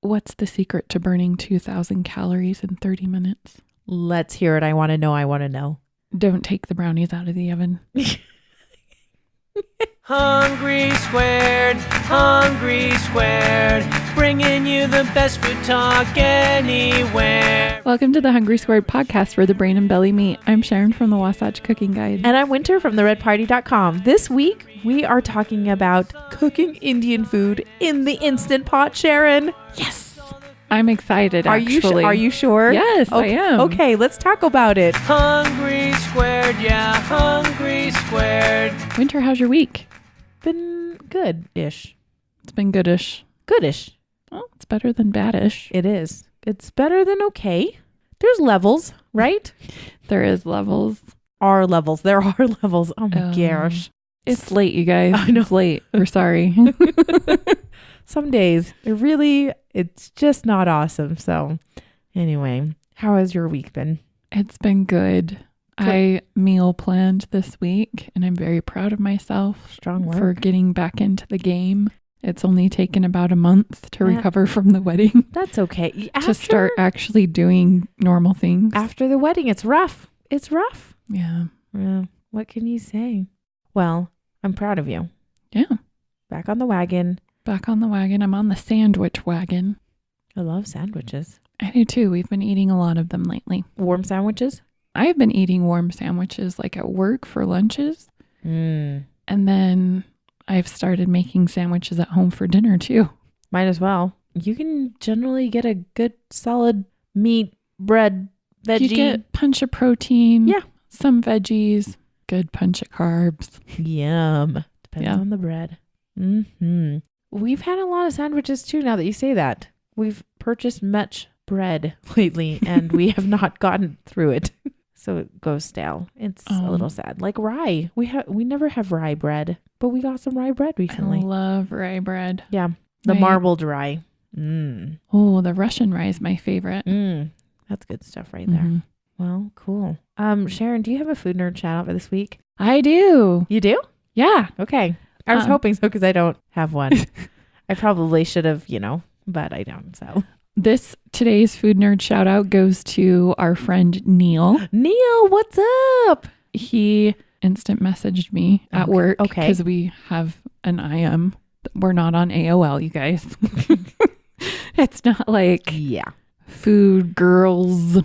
What's the secret to burning 2,000 calories in 30 minutes? Let's hear it. I want to know. I want to know. Don't take the brownies out of the oven. Hungry Squared, bringing you the best food talk anywhere. Welcome to the Hungry Squared podcast where the brain and belly meet. I'm Sharon from the Wasatch Cooking Guide. And I'm Winter from theredparty.com. This week, we are talking about cooking Indian food in the Instant Pot, Sharon. Yes! I'm excited, actually. Are you sure? Yes, okay, I am. Okay, let's talk about it. Hungry Squared, yeah, Hungry Squared. Winter, how's your week? Been good-ish. It's been goodish. Goodish. Well, it's better than badish. It is. It's better than okay. There's levels, right? There is levels. Are levels. There are levels. Oh my gosh. It's late, you guys. I know. It's late. We're sorry. Some days, it's just not awesome. So anyway, how has your week been? It's been good. I meal planned this week and I'm very proud of myself. Strong work. For getting back into the game. It's only taken about a month to recover from the wedding. That's okay. To start actually doing normal things. After the wedding, it's rough. It's rough. Yeah. What can you say? Well, I'm proud of you. Yeah. Back on the wagon. Back on the wagon. I'm on the sandwich wagon. I love sandwiches. I do too. We've been eating a lot of them lately. Warm sandwiches? I've been eating warm sandwiches like at work for lunches. And then I've started making sandwiches at home for dinner too. Might as well. You can generally get a good solid meat, bread, veggie. You get punch of protein. Yeah. Some veggies. Good punch of carbs. Yum. Depends on the bread. We've had a lot of sandwiches too now that you say that. We've purchased much bread lately and we have not gotten through it. So it goes stale. It's a little sad. Like rye. We never have rye bread, but we got some rye bread recently. I love rye bread. Yeah. The marbled rye. Oh, the Russian rye is my favorite. That's good stuff right there. Well, cool. Sharon, do you have a food nerd shout out for this week? I do. You do? Yeah. Okay. I was hoping so because I don't have one. I probably should have, but I don't. So today's food nerd shout out goes to our friend Neil. Neil, what's up? He instant messaged me at work. Okay. Because we have an IM. We're not on AOL, you guys. It's not like Food Girls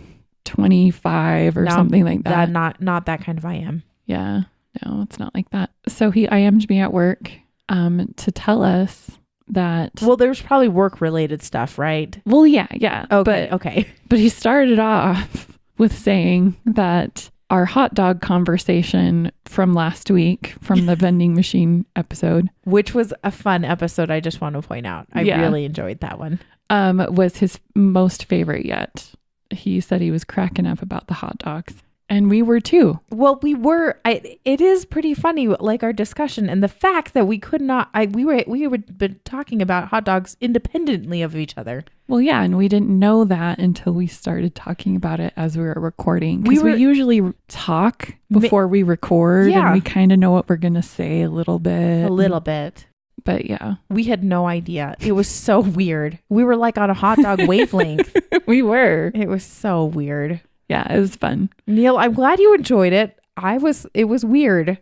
25 or something like that. Not that kind of IM. Yeah. No, it's not like that. So he IM'd me at work to tell us that... Well, there's probably work-related stuff, right? Well, yeah. Okay. But he started off with saying that our hot dog conversation from last week, from the vending machine episode... Which was a fun episode, I just want to point out. I really enjoyed that one. Was his most favorite yet. He said he was cracking up about the hot dogs. And we were too. Well, we were. It is pretty funny, like our discussion and the fact that we could not. We were been talking about hot dogs independently of each other. Well, yeah, and we didn't know that until we started talking about it as we were recording. Because we usually talk before we record, and we kind of know what we're gonna say a little bit. But yeah, we had no idea. It was so weird. We were like on a hot dog wavelength. We were. It was so weird. Yeah, it was fun. Neil, I'm glad you enjoyed it. It was weird.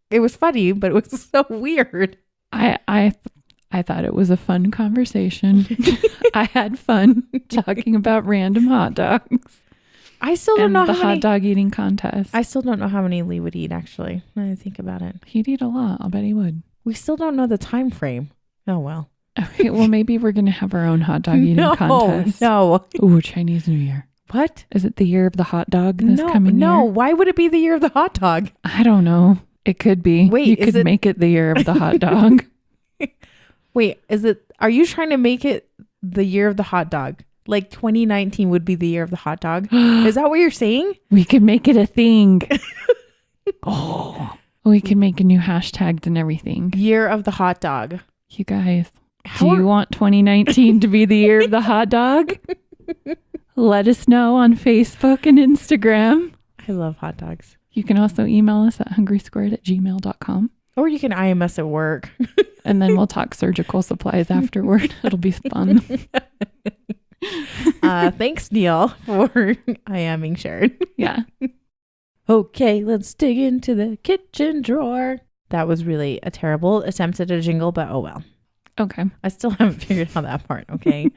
It was funny, but it was so weird. I thought it was a fun conversation. I had fun talking about random hot dogs. I still don't know the hot dog eating contest. I still don't know how many Lee would eat, actually, when I think about it. He'd eat a lot. I'll bet he would. We still don't know the time frame. Oh, well. Okay, well, maybe we're going to have our own hot dog eating contest. No. Ooh, Chinese New Year. What? Is it the year of the hot dog coming year? No, why would it be the year of the hot dog? I don't know. It could be. Wait, you could make it the year of the hot dog. Wait, are you trying to make it the year of the hot dog? Like 2019 would be the year of the hot dog? Is that what you're saying? We could make it a thing. We could make a new hashtags and everything. Year of the hot dog. You guys, do you want 2019 to be the year of the hot dog? Let us know on Facebook and Instagram. I love hot dogs. You can also email us at hungrysquared@gmail.com. Or you can IM us at work. And then we'll talk surgical supplies afterward. It'll be fun. Thanks, Neil, for IMing Sharon. Yeah. Okay, let's dig into the kitchen drawer. That was really a terrible attempt at a jingle, but oh well. Okay. I still haven't figured out that part, okay?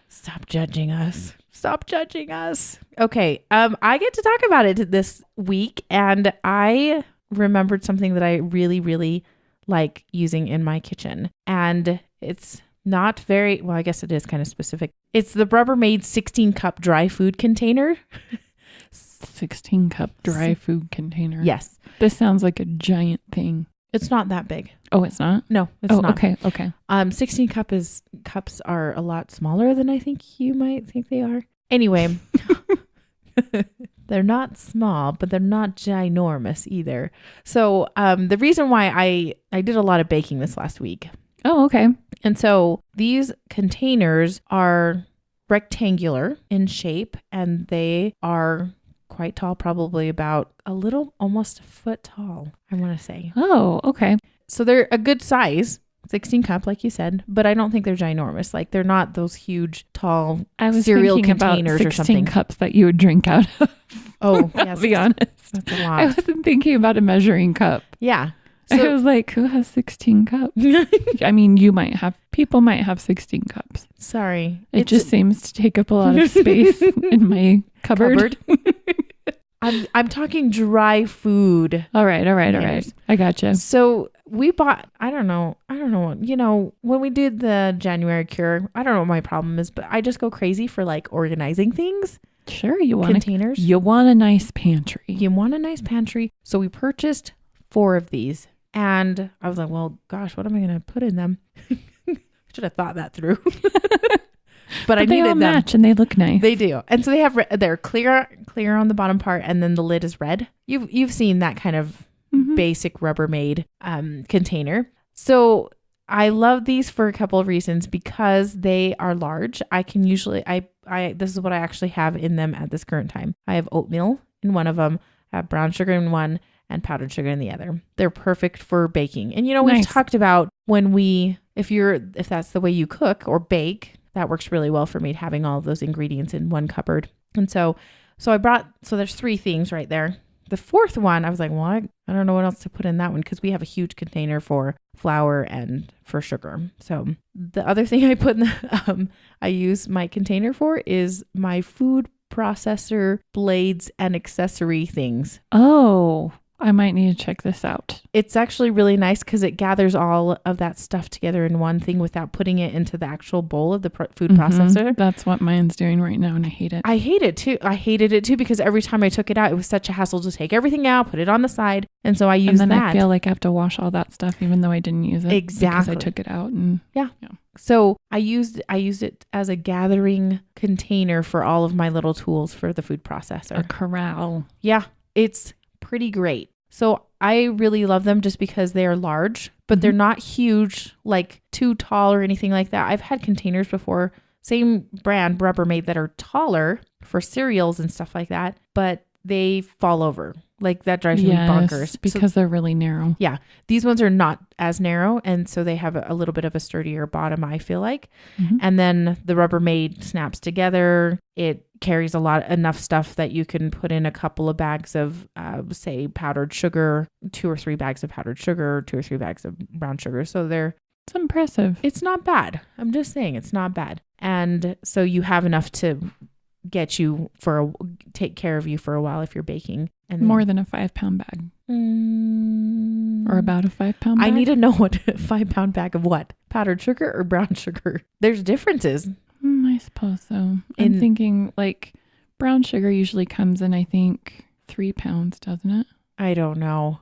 Stop judging us. Stop judging us. Okay, I get to talk about it this week, and I remembered something that I really, really like using in my kitchen. And it's not very, well, I guess it is kind of specific. It's the Rubbermaid 16-cup dry food container. 16-cup dry food container. Yes. This sounds like a giant thing. It's not that big. Oh, it's not? No, it's not. Okay. 16 cups are a lot smaller than I think you might think they are. Anyway, they're not small, but they're not ginormous either. So the reason why I did a lot of baking this last week. Oh, okay. And so these containers are rectangular in shape, and they are quite tall, probably about almost a foot tall, I want to say. Oh, okay. So they're a good size, 16 cup, like you said, but I don't think they're ginormous. Like they're not those huge, tall cereal containers or something. 16 cups that you would drink out of. Oh, yes. To be honest. That's a lot. I wasn't thinking about a measuring cup. Yeah. So, I was like, who has 16 cups? I mean, people might have 16 cups. Sorry. It just seems to take up a lot of space in my cupboard. I'm talking dry food. All right. I gotcha. So we bought, I don't know, when we did the January cure, I don't know what my problem is, but I just go crazy for like organizing things. Sure. You want containers. You want a nice pantry. So we purchased 4 of these. And I was like, well, gosh, what am I going to put in them? Should have thought that through. But I needed them. They all match and they look nice. They do. And so they're clear on the bottom part, and then the lid is red. You've seen that kind of basic Rubbermaid container. So I love these for a couple of reasons, because they are large. I can usually, this is what I actually have in them at this current time. I have oatmeal in one of them, I have brown sugar in one, and powdered sugar in the other. They're perfect for baking. And we've talked about if that's the way you cook or bake, that works really well for me, having all of those ingredients in one cupboard. And so there's 3 things right there. The 4th one, I was like, well, I don't know what else to put in that one, because we have a huge container for flour and for sugar. So the other thing I put in I use my container for is my food processor blades and accessory things. Oh, I might need to check this out. It's actually really nice because it gathers all of that stuff together in one thing without putting it into the actual bowl of the food processor. That's what mine's doing right now, and I hate it. I hate it too. I hated it too, because every time I took it out, it was such a hassle to take everything out, put it on the side. And so I use that. And then I feel like I have to wash all that stuff even though I didn't use it. Exactly. Because I took it out. And yeah. So I used it as a gathering container for all of my little tools for the food processor. A corral. Yeah. It's pretty great. So I really love them just because they are large, but they're not huge, like too tall or anything like that. I've had containers before, same brand, Rubbermaid, that are taller for cereals and stuff like that, but they fall over. Like that drives me bonkers. Because they're really narrow. Yeah. These ones are not as narrow. And so they have a little bit of a sturdier bottom, I feel like. And then the Rubbermaid snaps together. It carries enough stuff that you can put in a couple of bags of, say, powdered sugar, 2 or 3 bags of powdered sugar, 2 or 3 bags of brown sugar. So it's impressive. It's not bad. I'm just saying it's not bad. And so you have enough to get you take care of you for a while if you're baking. And more than a 5-pound bag. Or about a 5-pound bag? I need to know what a 5-pound bag of what? Powdered sugar or brown sugar? There's differences. I suppose so. I'm thinking like brown sugar usually comes in, I think, 3 pounds, doesn't it? I don't know.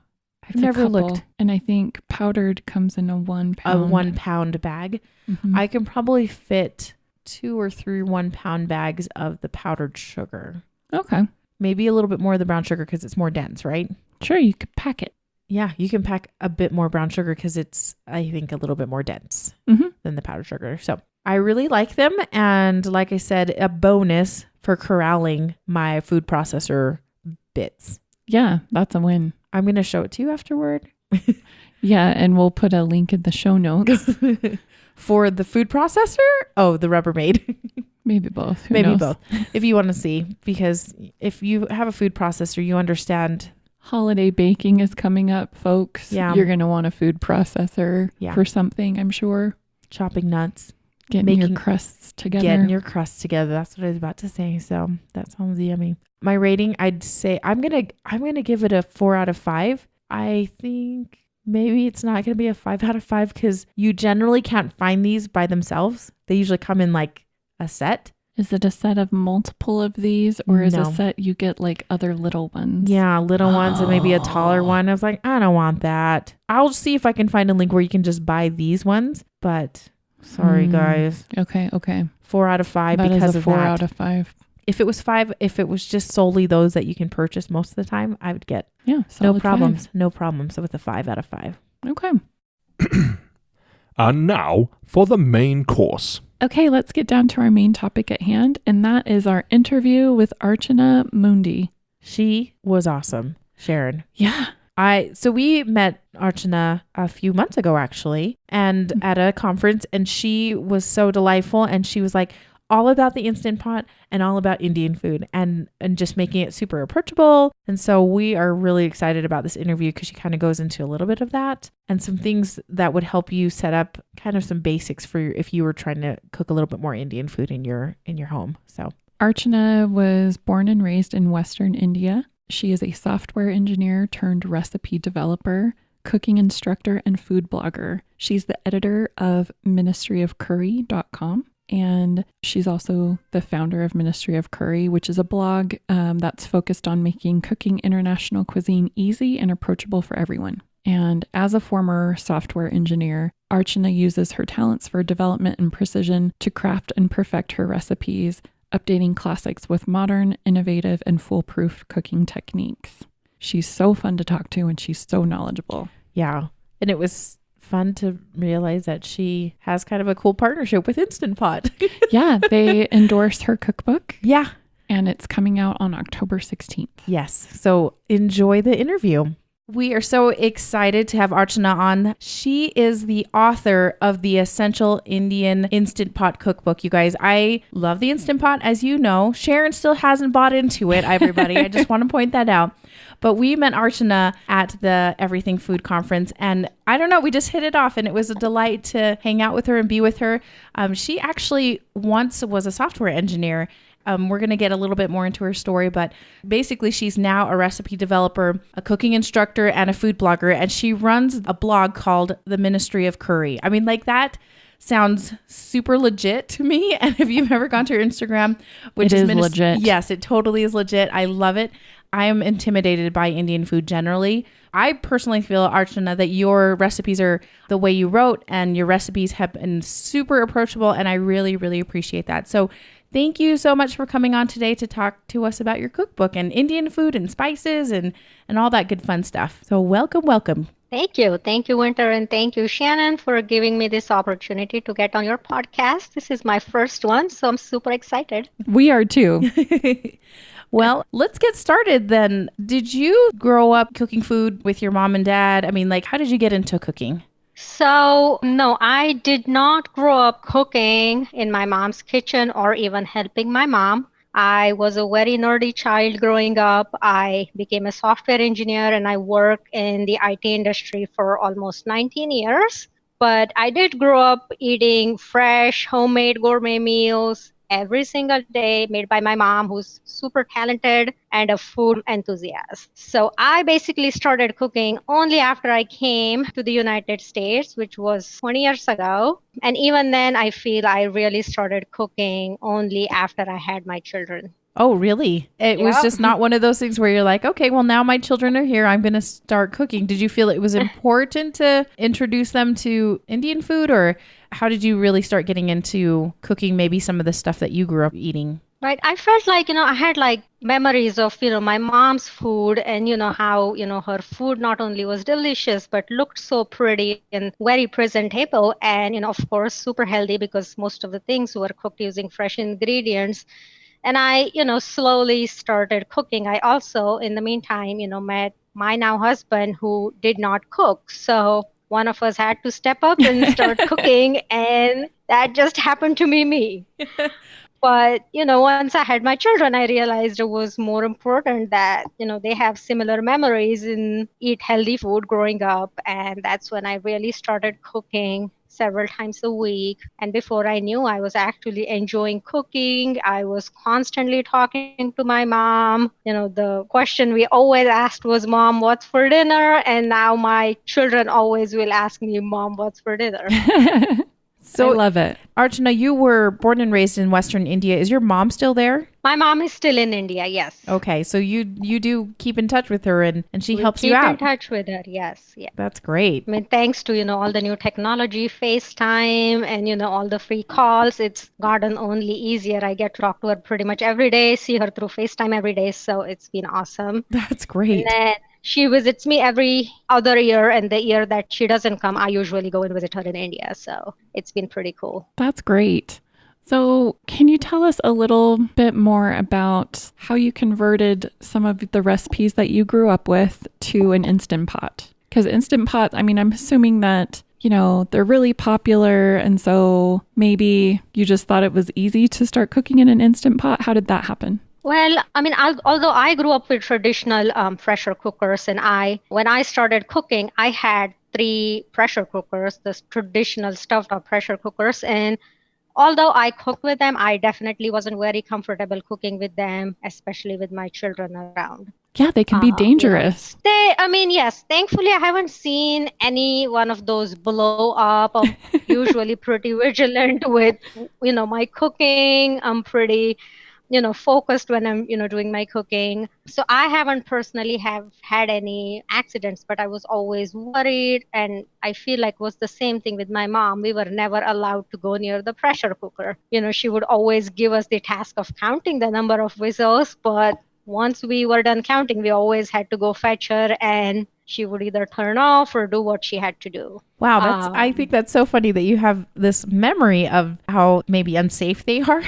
I've never looked. And I think powdered comes in a 1 pound. A 1 pound bag. I can probably fit 2 or 3 1-pound bags of the powdered sugar. Okay. Maybe a little bit more of the brown sugar because it's more dense, right? Sure, you could pack it. Yeah, you can pack a bit more brown sugar because it's, I think, a little bit more dense than the powdered sugar. So I really like them. And like I said, a bonus for corralling my food processor bits. Yeah, that's a win. I'm going to show it to you afterward. Yeah, and we'll put a link in the show notes. For the food processor? Oh, the Rubbermaid. Maybe both. Who Maybe knows? both. If you want to see, because if you have a food processor, you understand. Holiday baking is coming up, folks. Yeah. You're going to want a food processor for something, I'm sure. Chopping nuts. Getting your crusts together. That's what I was about to say. So that sounds yummy. My rating, I'd say I'm gonna give it a 4 out of 5. I think maybe it's not gonna be a 5 out of 5 because you generally can't find these by themselves. They usually come in like a set. Is it a set of multiple of these, or is a set you get like other little ones? Yeah, little ones and maybe a taller one. I was like, I don't want that. I'll see if I can find a link where you can just buy these ones, but sorry guys. Okay. 4 out of 5 that because is a of 4 that. out of 5. If it was 5, if it was just solely those that you can purchase most of the time, I would get no problems. 5. No problems with a 5 out of 5. Okay. And now for the main course. Okay, let's get down to our main topic at hand, and that is our interview with Archana Mundhe. She was awesome, Sharon. Yeah. So we met Archana a few months ago, actually, and at a conference, and she was so delightful, and she was like all about the Instant Pot and all about Indian food and just making it super approachable. And so we are really excited about this interview because she kind of goes into a little bit of that and some things that would help you set up kind of some basics for if you were trying to cook a little bit more Indian food in your home. So Archana was born and raised in Western India. She is a software engineer turned recipe developer, cooking instructor, and food blogger. She's the editor of ministryofcurry.com. And she's also the founder of Ministry of Curry, which is a blog that's focused on making cooking international cuisine easy and approachable for everyone. And as a former software engineer, Archana uses her talents for development and precision to craft and perfect her recipes, updating classics with modern, innovative, and foolproof cooking techniques. She's so fun to talk to and she's so knowledgeable. Yeah. And it was fun to realize that she has kind of a cool partnership with Instant Pot. Yeah, they endorse her cookbook. Yeah. And it's coming out on October 16th. Yes. So enjoy the interview. We are so excited to have Archana on. She is the author of the Essential Indian Instant Pot Cookbook. You guys, I love the Instant Pot, as you know. Sharon still hasn't bought into it, everybody. I just want to point that out. But we met Archana at the Everything Food Conference, and I don't know, we just hit it off, and it was a delight to hang out with her and be with her. She actually once was a software engineer. We're going to get a little bit more into her story, but basically she's now a recipe developer, a cooking instructor, and a food blogger, and she runs a blog called The Ministry of Curry. I mean, like that sounds super legit to me. And if you've ever gone to her Instagram, which is legit. Yes, it totally is legit. I love it. I am intimidated by Indian food generally. I personally feel, Archana, that your recipes are the way you wrote, and your recipes have been super approachable, and I really, really appreciate that. So thank you so much for coming on today to talk to us about your cookbook and Indian food and spices and all that good fun stuff. So welcome. Thank you. Thank you, Winter, and thank you, Shannon, for giving me this opportunity to get on your podcast. This is my first one, so I'm super excited. We are too. Well, let's get started then. Did you grow up cooking food with your mom and dad? I mean, like, how did you get into cooking? So, no, I did not grow up cooking in my mom's kitchen or even helping my mom. I was a very nerdy child growing up. I became a software engineer and I worked in the IT industry for almost 19 years. But I did grow up eating fresh, homemade gourmet meals every single day made by my mom, who's super talented and a food enthusiast. So I basically started cooking only after I came to the United States, which was 20 years ago. And even then, I feel I really started cooking only after I had my children. Oh, really? It was just not one of those things where you're like, okay, well, now my children are here. I'm going to start cooking. Did you feel it was important to introduce them to Indian food, or how did you really start getting into cooking maybe some of the stuff that you grew up eating? Right. I felt like, I had like memories of, my mom's food and, how, her food not only was delicious, but looked so pretty and very presentable. And, of course, super healthy because most of the things were cooked using fresh ingredients. And I, slowly started cooking. I also, in the meantime, met my now husband who did not cook. So one of us had to step up and start cooking. And that just happened to be me. But, once I had my children, I realized it was more important that, they have similar memories and eat healthy food growing up. And that's when I really started cooking several times a week. And before I knew, I was actually enjoying cooking. I was constantly talking to my mom. The question we always asked was, Mom, what's for dinner? And now my children always will ask me, Mom, what's for dinner? So I love it. Archana, you were born and raised in Western India. Is your mom still there? My mom is still in India, yes. Okay, so you do keep in touch with her and she helps you out. Keep in touch with her, yes. Yeah. That's great. I mean, thanks to, all the new technology, FaceTime and, all the free calls, it's gotten only easier. I get to talk to her pretty much every day, see her through FaceTime every day. So it's been awesome. That's great. And then she visits me every other year, and the year that she doesn't come, I usually go and visit her in India. So it's been pretty cool. That's great. So can you tell us a little bit more about how you converted some of the recipes that you grew up with to an Instant Pot? Because Instant Pot, I mean, I'm assuming that, they're really popular. And so maybe you just thought it was easy to start cooking in an Instant Pot. How did that happen? Well, I mean, although I grew up with traditional pressure cookers, and when I started cooking, I had 3 pressure cookers, the traditional stovetop pressure cookers. And although I cooked with them, I definitely wasn't very comfortable cooking with them, especially with my children around. Yeah, they can be dangerous. Yes. Thankfully, I haven't seen any one of those blow up. I'm usually pretty vigilant with, my cooking. I'm pretty focused when I'm, doing my cooking. So I haven't personally have had any accidents, but I was always worried. And I feel like it was the same thing with my mom. We were never allowed to go near the pressure cooker. She would always give us the task of counting the number of whistles. But once we were done counting, we always had to go fetch her, and she would either turn off or do what she had to do. Wow, I think that's so funny that you have this memory of how maybe unsafe they are.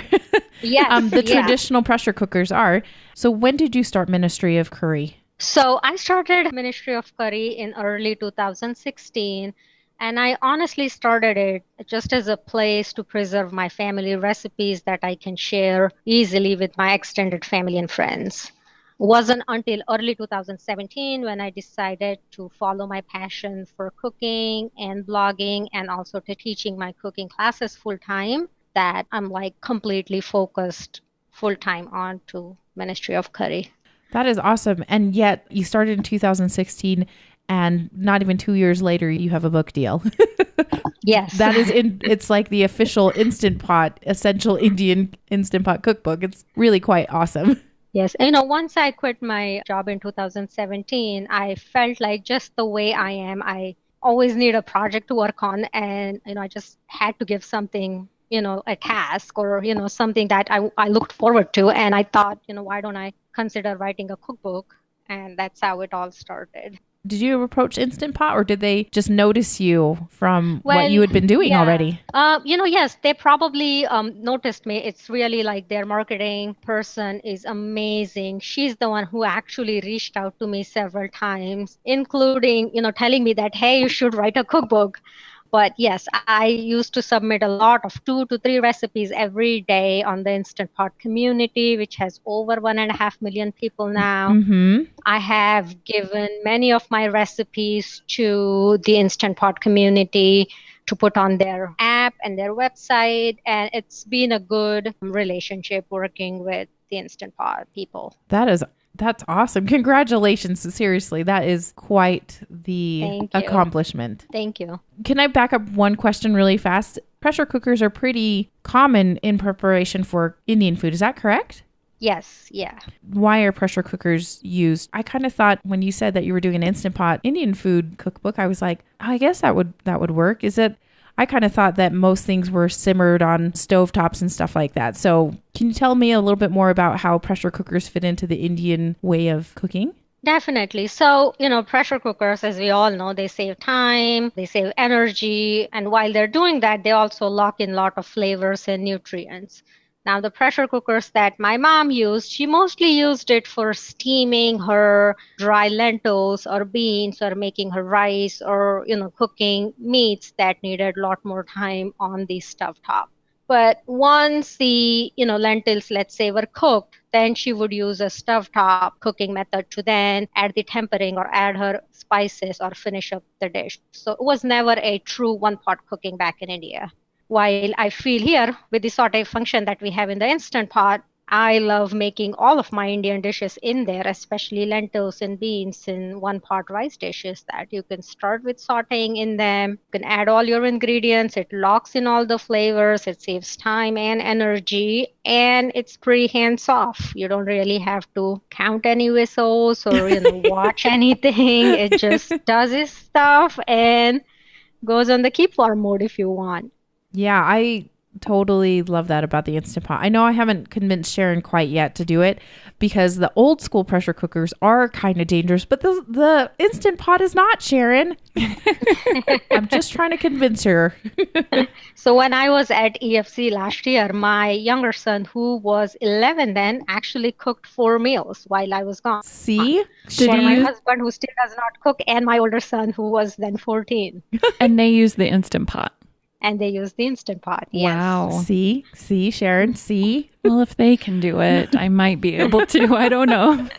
Yes. Traditional pressure cookers are. So when did you start Ministry of Curry? So I started Ministry of Curry in early 2016. And I honestly started it just as a place to preserve my family recipes that I can share easily with my extended family and friends. It wasn't until early 2017 when I decided to follow my passion for cooking and blogging and also to teaching my cooking classes full time that I'm completely focused full time on to Ministry of Curry. That is awesome. And yet you started in 2016 and not even 2 years later, you have a book deal. Yes. That is it's like the official Instant Pot, Essential Indian Instant Pot cookbook. It's really quite awesome. Yes. Once I quit my job in 2017, I felt like just the way I am, I always need a project to work on. And, I just had to give something, a task or, something that I looked forward to. And I thought, why don't I consider writing a cookbook? And that's how it all started. Did you approach Instant Pot, or did they just notice you from what you had been doing already? Yes, they probably noticed me. It's really like their marketing person is amazing. She's the one who actually reached out to me several times, including, telling me that, hey, you should write a cookbook. But yes, I used to submit a lot of 2 to 3 recipes every day on the Instant Pot community, which has over 1.5 million people now. Mm-hmm. I have given many of my recipes to the Instant Pot community to put on their app and their website. And it's been a good relationship working with the Instant Pot people. That's awesome. Congratulations. Seriously, that is quite the accomplishment. Thank you. Can I back up one question really fast? Pressure cookers are pretty common in preparation for Indian food. Is that correct? Yes. Yeah. Why are pressure cookers used? I kind of thought when you said that you were doing an Instant Pot Indian food cookbook, I was like, I guess that would work. I kind of thought that most things were simmered on stovetops and stuff like that. So can you tell me a little bit more about how pressure cookers fit into the Indian way of cooking? Definitely. So, pressure cookers, as we all know, they save time, they save energy. And while they're doing that, they also lock in a lot of flavors and nutrients. Now, the pressure cookers that my mom used, she mostly used it for steaming her dry lentils or beans or making her rice or, cooking meats that needed a lot more time on the stovetop. But once the, lentils, let's say, were cooked, then she would use a stovetop cooking method to then add the tempering or add her spices or finish up the dish. So it was never a true one-pot cooking back in India. While I feel here with the saute function that we have in the Instant Pot, I love making all of my Indian dishes in there, especially lentils and beans in one-pot rice dishes that you can start with sauteing in them. You can add all your ingredients. It locks in all the flavors. It saves time and energy, and it's pretty hands-off. You don't really have to count any whistles or watch anything. It just does its stuff and goes on the keep warm mode if you want. Yeah, I totally love that about the Instant Pot. I know I haven't convinced Sharon quite yet to do it because the old school pressure cookers are kind of dangerous, but the Instant Pot is not, Sharon. I'm just trying to convince her. So when I was at EFC last year, my younger son, who was 11 then, actually cooked 4 meals while I was gone. See? My husband, who still does not cook, and my older son, who was then 14. And they use the Instant Pot. And they use the Instant Pot. Yes. Wow. See, Sharon, see? Well, if they can do it, I might be able to. I don't know.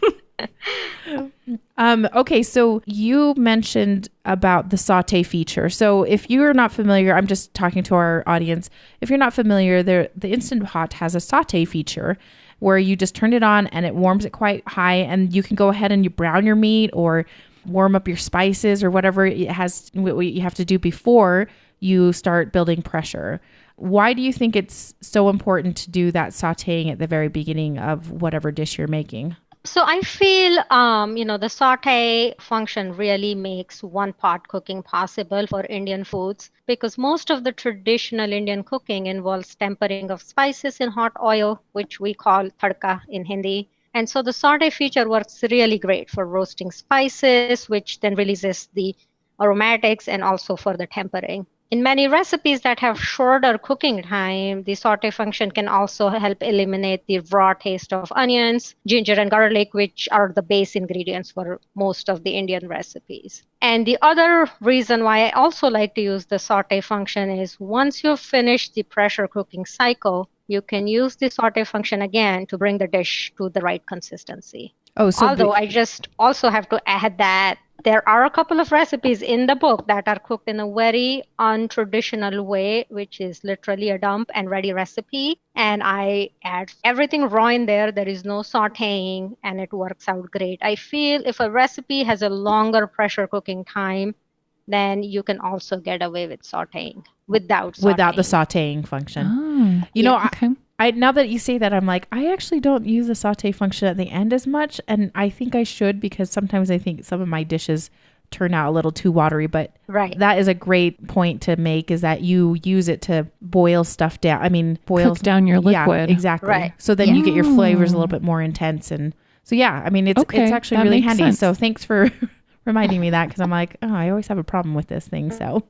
Okay, so you mentioned about the saute feature. So if you're not familiar, I'm just talking to our audience. If you're not familiar, the Instant Pot has a saute feature where you just turn it on and it warms it quite high, and you can go ahead and you brown your meat or warm up your spices or whatever it has, what you have to do before you start building pressure. Why do you think it's so important to do that sauteing at the very beginning of whatever dish you're making? So I feel, the saute function really makes one-pot cooking possible for Indian foods, because most of the traditional Indian cooking involves tempering of spices in hot oil, which we call tadka in Hindi. And so the saute feature works really great for roasting spices, which then releases the aromatics and also for the tempering. In many recipes that have shorter cooking time, the saute function can also help eliminate the raw taste of onions, ginger, and garlic, which are the base ingredients for most of the Indian recipes. And the other reason why I also like to use the saute function is once you've finished the pressure cooking cycle, you can use the saute function again to bring the dish to the right consistency. Although I just also have to add that there are a couple of recipes in the book that are cooked in a very untraditional way, which is literally a dump and ready recipe. And I add everything raw in there. There is no sauteing, and it works out great. I feel if a recipe has a longer pressure cooking time, then you can also get away with sauteing without the sauteing function. Okay. I now that you say that, I'm like, I actually don't use the saute function at the end as much, and I think I should, because sometimes I think some of my dishes turn out a little too watery. But that is a great point to make, is that you use it to boil stuff down. I mean, cook down your liquid. Yeah, exactly. Right. So then you get your flavors a little bit more intense, and so I mean, it's actually really handy. Sense. So thanks for reminding me that, because I'm like, I always have a problem with this thing. So.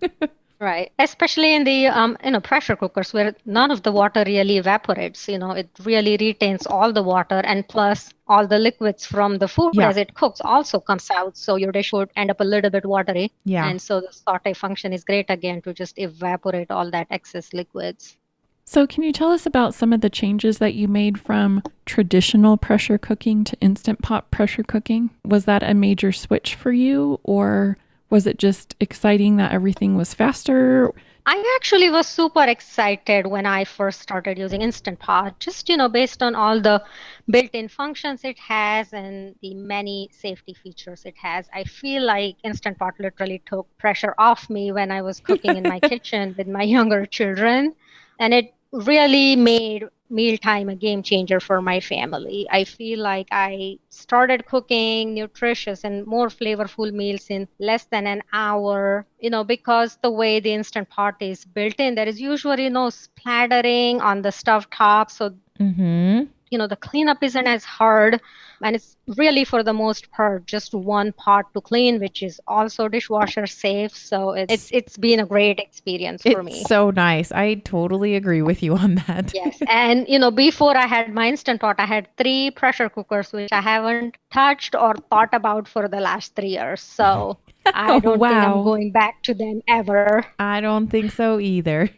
Right. Especially in the, pressure cookers where none of the water really evaporates. It really retains all the water, and plus all the liquids from the food as it cooks also comes out. So your dish would end up a little bit watery. Yeah. And so the saute function is great again to just evaporate all that excess liquids. So can you tell us about some of the changes that you made from traditional pressure cooking to Instant Pot pressure cooking? Was that a major switch for you, or was it just exciting that everything was faster? I actually was super excited when I first started using Instant Pot, just, based on all the built-in functions it has and the many safety features it has. I feel like Instant Pot literally took pressure off me when I was cooking in my kitchen with my younger children. And it really made mealtime a game changer for my family. I feel like I started cooking nutritious and more flavorful meals in less than an hour, because the way the Instant Pot is built in, there is usually no splattering on the stove top. So, the cleanup isn't as hard, and it's really, for the most part, just one pot to clean, which is also dishwasher safe. So it's been a great experience for me. It's so nice. I totally agree with you on that. Yes. And, before I had my Instant Pot, I had 3 pressure cookers, which I haven't touched or thought about for the last 3 years. So I don't think I'm going back to them ever. I don't think so either.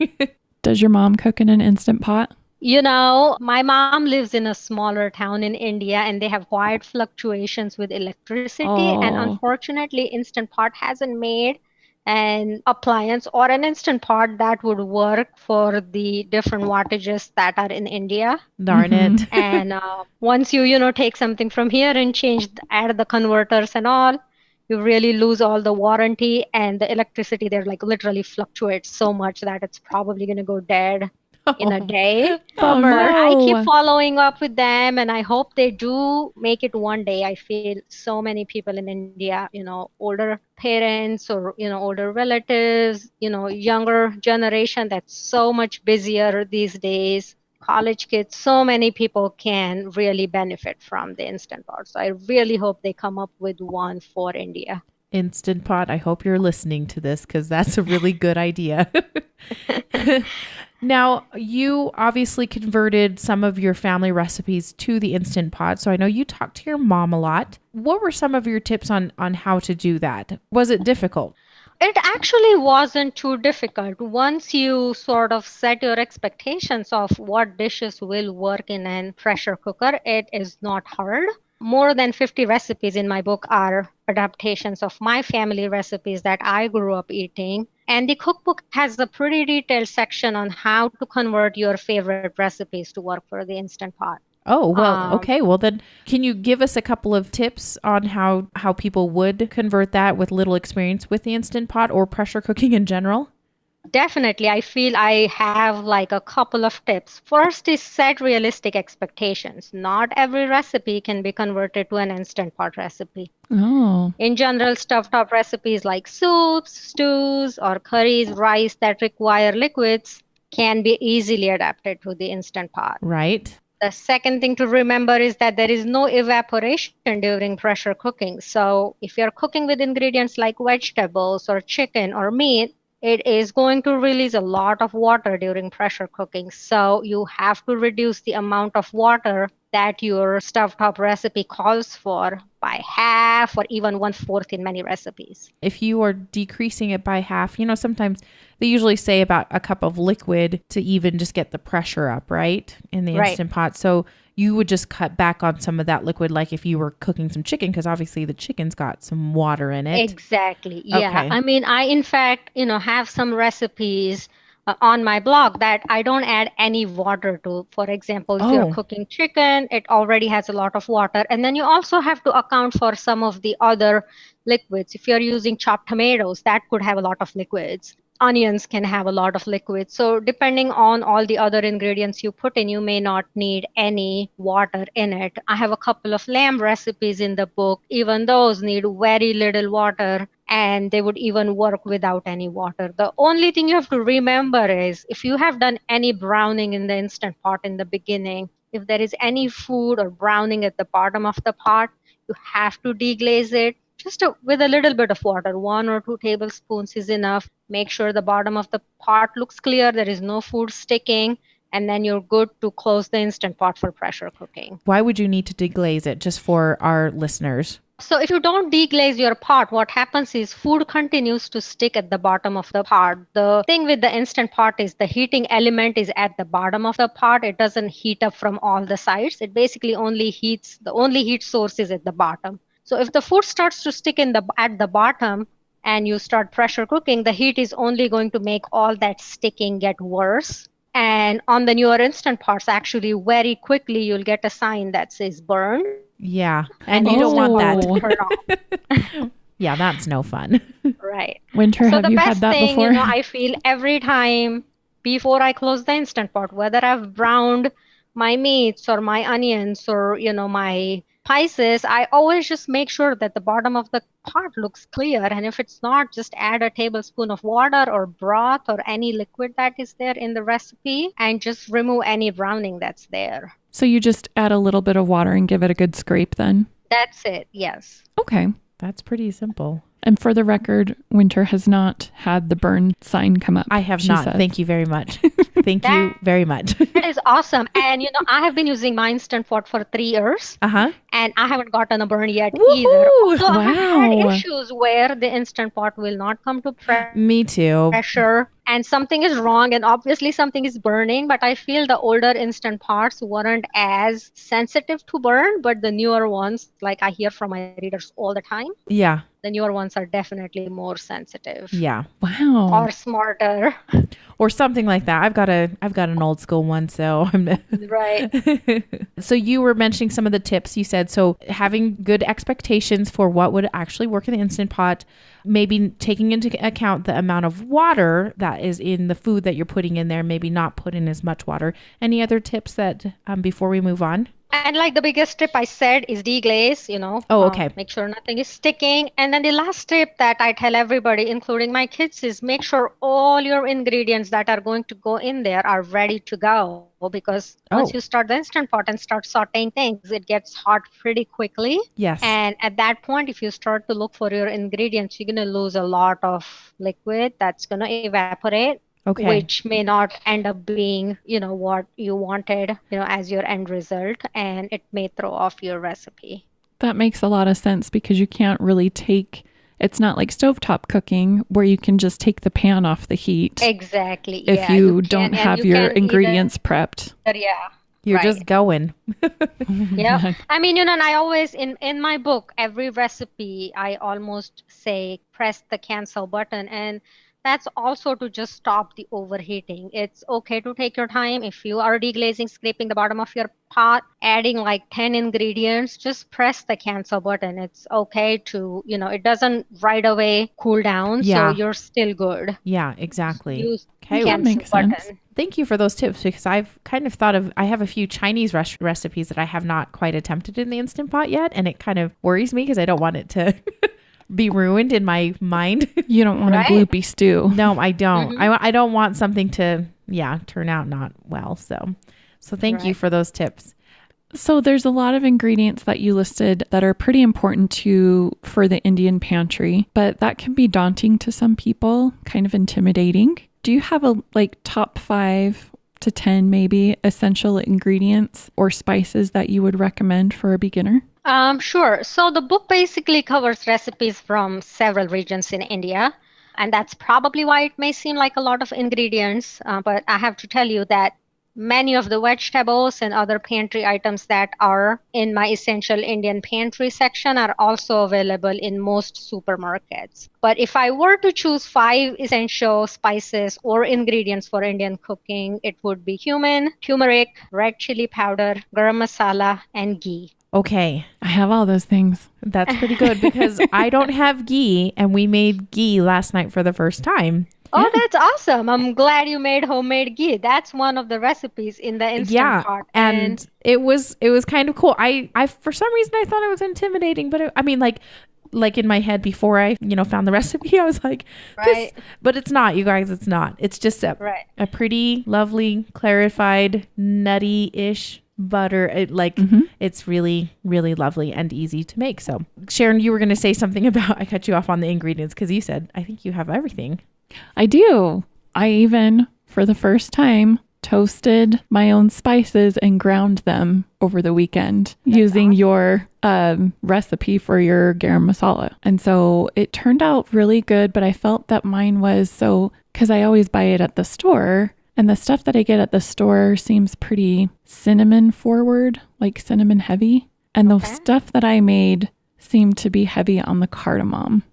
Does your mom cook in an Instant Pot? My mom lives in a smaller town in India and they have quite fluctuations with electricity. And unfortunately, Instant Pot hasn't made an appliance or an Instant Pot that would work for the different wattages that are in India. Darn it. And once you take something from here and add the converters and all, you really lose all the warranty, and the electricity there literally fluctuates so much that it's probably going to go dead in a day. Bummer. But I keep following up with them and I hope they do make it one day. I feel so many people in India, older parents or, older relatives, younger generation that's so much busier these days. College kids, so many people can really benefit from the Instant Pot. So I really hope they come up with one for India. Instant Pot, I hope you're listening to this because that's a really good idea. Now, you obviously converted some of your family recipes to the Instant Pot. So I know you talked to your mom a lot. What were some of your tips on how to do that? Was it difficult? It actually wasn't too difficult. Once you sort of set your expectations of what dishes will work in a pressure cooker, it is not hard. More than 50 recipes in my book are adaptations of my family recipes that I grew up eating. And the cookbook has a pretty detailed section on how to convert your favorite recipes to work for the Instant Pot. Oh, well, okay. Well, then can you give us a couple of tips on how people would convert that with little experience with the Instant Pot or pressure cooking in general? Definitely. I feel I have a couple of tips. First is set realistic expectations. Not every recipe can be converted to an Instant Pot recipe. Oh. In general, stovetop recipes like soups, stews, or curries, rice that require liquids can be easily adapted to the Instant Pot. Right. The second thing to remember is that there is no evaporation during pressure cooking. So if you're cooking with ingredients like vegetables or chicken or meat, it is going to release a lot of water during pressure cooking. So you have to reduce the amount of water that your stovetop recipe calls for by half or even 1/4 in many recipes. If you are decreasing it by half, sometimes they usually say about a cup of liquid to even just get the pressure up, right? In the Instant Pot. So you would just cut back on some of that liquid, like if you were cooking some chicken, because obviously the chicken's got some water in it. Exactly. Yeah. Okay. I mean, I, in fact, have some recipes on my blog that I don't add any water to. For example, if you're cooking chicken, it already has a lot of water. And then you also have to account for some of the other liquids. If you're using chopped tomatoes, that could have a lot of liquids. Onions can have a lot of liquids. So depending on all the other ingredients you put in, you may not need any water in it. I have a couple of lamb recipes in the book. Even those need very little water, and they would even work without any water. The only thing you have to remember is if you have done any browning in the Instant Pot in the beginning, if there is any food or browning at the bottom of the pot, you have to deglaze it. Just with a little bit of water, 1 or 2 tablespoons is enough. Make sure the bottom of the pot looks clear, there is no food sticking, and then you're good to close the Instant Pot for pressure cooking. Why would you need to deglaze it, just for our listeners? So if you don't deglaze your pot, what happens is food continues to stick at the bottom of the pot. The thing with the Instant Pot is the heating element is at the bottom of the pot. It doesn't heat up from all the sides. It basically only heats, the only heat source is at the bottom. So if the food starts to stick at the bottom and you start pressure cooking, the heat is only going to make all that sticking get worse. And on the newer Instant Pots, actually very quickly you'll get a sign that says burn. Yeah, and you don't want that. Yeah, that's no fun. Right. Winter, have you had that before? I feel every time before I close the Instant Pot, whether I've browned my meats or my onions or, my spices, I always just make sure that the bottom of the pot looks clear. And if it's not, just add a tablespoon of water or broth or any liquid that is there in the recipe and just remove any browning that's there. So you just add a little bit of water and give it a good scrape then? That's it, yes. Okay. That's pretty simple. And for the record, Winter has not had the burn sign come up. I have not. Said. Thank you very much. Thank you very much. That is awesome. And, I have been using my Instant Pot for 3 years. Uh-huh. And I haven't gotten a burn yet Woo-hoo! either. So wow. I have had issues where the Instant Pot will not come to Me too. pressure. and something is wrong, and obviously something is burning, but I feel the older Instant Pots weren't as sensitive to burn, but the newer ones, like I hear from my readers all the time. Yeah. The newer ones are definitely more sensitive. Yeah. Wow. Or smarter. Or something like that. I've got an old school one, so I'm right. So you were mentioning some of the tips you said. So having good expectations for what would actually work in the Instant Pot, maybe taking into account the amount of water that is in the food that you're putting in there, maybe not put in as much water. Any other tips that before we move on? And like the biggest tip I said is deglaze, Oh, okay. Make sure nothing is sticking. And then the last tip that I tell everybody, including my kids, is make sure all your ingredients that are going to go in there are ready to go. Because once you start the Instant Pot and start sauteing things, it gets hot pretty quickly. Yes. And at that point, if you start to look for your ingredients, you're going to lose a lot of liquid that's going to evaporate. Okay. Which may not end up being, what you wanted, as your end result, and it may throw off your recipe. That makes a lot of sense because you can't really it's not like stovetop cooking where you can just take the pan off the heat. Exactly. If you don't have your ingredients prepped. Yeah. You're just going. Yeah. I mean, and I always, in my book, every recipe, I almost say, press the cancel button. And that's also to just stop the overheating. It's okay to take your time. If you are deglazing, scraping the bottom of your pot, adding like 10 ingredients, just press the cancel button. It's okay to, it doesn't right away cool down. Yeah. So you're still good. Yeah, exactly. Okay, that makes sense. Thank you for those tips because I've kind of I have a few Chinese recipes that I have not quite attempted in the Instant Pot yet. And it kind of worries me because I don't want it to be ruined in my mind. You don't want a gloopy stew. No, I don't. Mm-hmm. I don't want something to, turn out not well. So thank you for those tips. So there's a lot of ingredients that you listed that are pretty important for the Indian pantry, but that can be daunting to some people, kind of intimidating. Do you have a top 5 to 10 maybe essential ingredients or spices that you would recommend for a beginner? Sure. So the book basically covers recipes from several regions in India, and that's probably why it may seem like a lot of ingredients. But I have to tell you that many of the vegetables and other pantry items that are in my Essential Indian Pantry section are also available in most supermarkets. But if I were to choose 5 essential spices or ingredients for Indian cooking, it would be cumin, turmeric, red chili powder, garam masala, and ghee. Okay. I have all those things. That's pretty good because I don't have ghee and we made ghee last night for the first time. Oh, that's awesome. I'm glad you made homemade ghee. That's one of the recipes in the Instant Pot. And it was kind of cool. I for some reason I thought it was intimidating, but like in my head before I, found the recipe, I was like, this, but it's not, you guys, it's not. It's just a pretty lovely, clarified, nutty-ish butter. It's really, really lovely and easy to make. So Sharon, you were going to say something about, I cut you off on the ingredients because you said, I think you have everything. I do. I even, for the first time, toasted my own spices and ground them over the weekend using your recipe for your garam masala. And so it turned out really good, but I felt that mine was because I always buy it at the store, and the stuff that I get at the store seems pretty cinnamon forward, like cinnamon heavy. And the stuff that I made seemed to be heavy on the cardamom,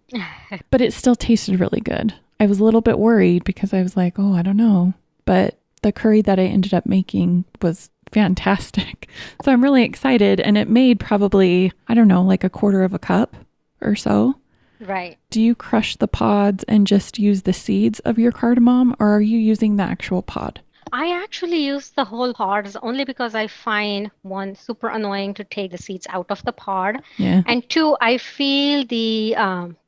but it still tasted really good. I was a little bit worried because I was like, I don't know. But the curry that I ended up making was fantastic. So I'm really excited. And it made probably, I don't know, like a quarter of a cup or so. Right. Do you crush the pods and just use the seeds of your cardamom, or are you using the actual pod? I actually use the whole pods only because I find, 1, super annoying to take the seeds out of the pod. Yeah. And 2, I feel the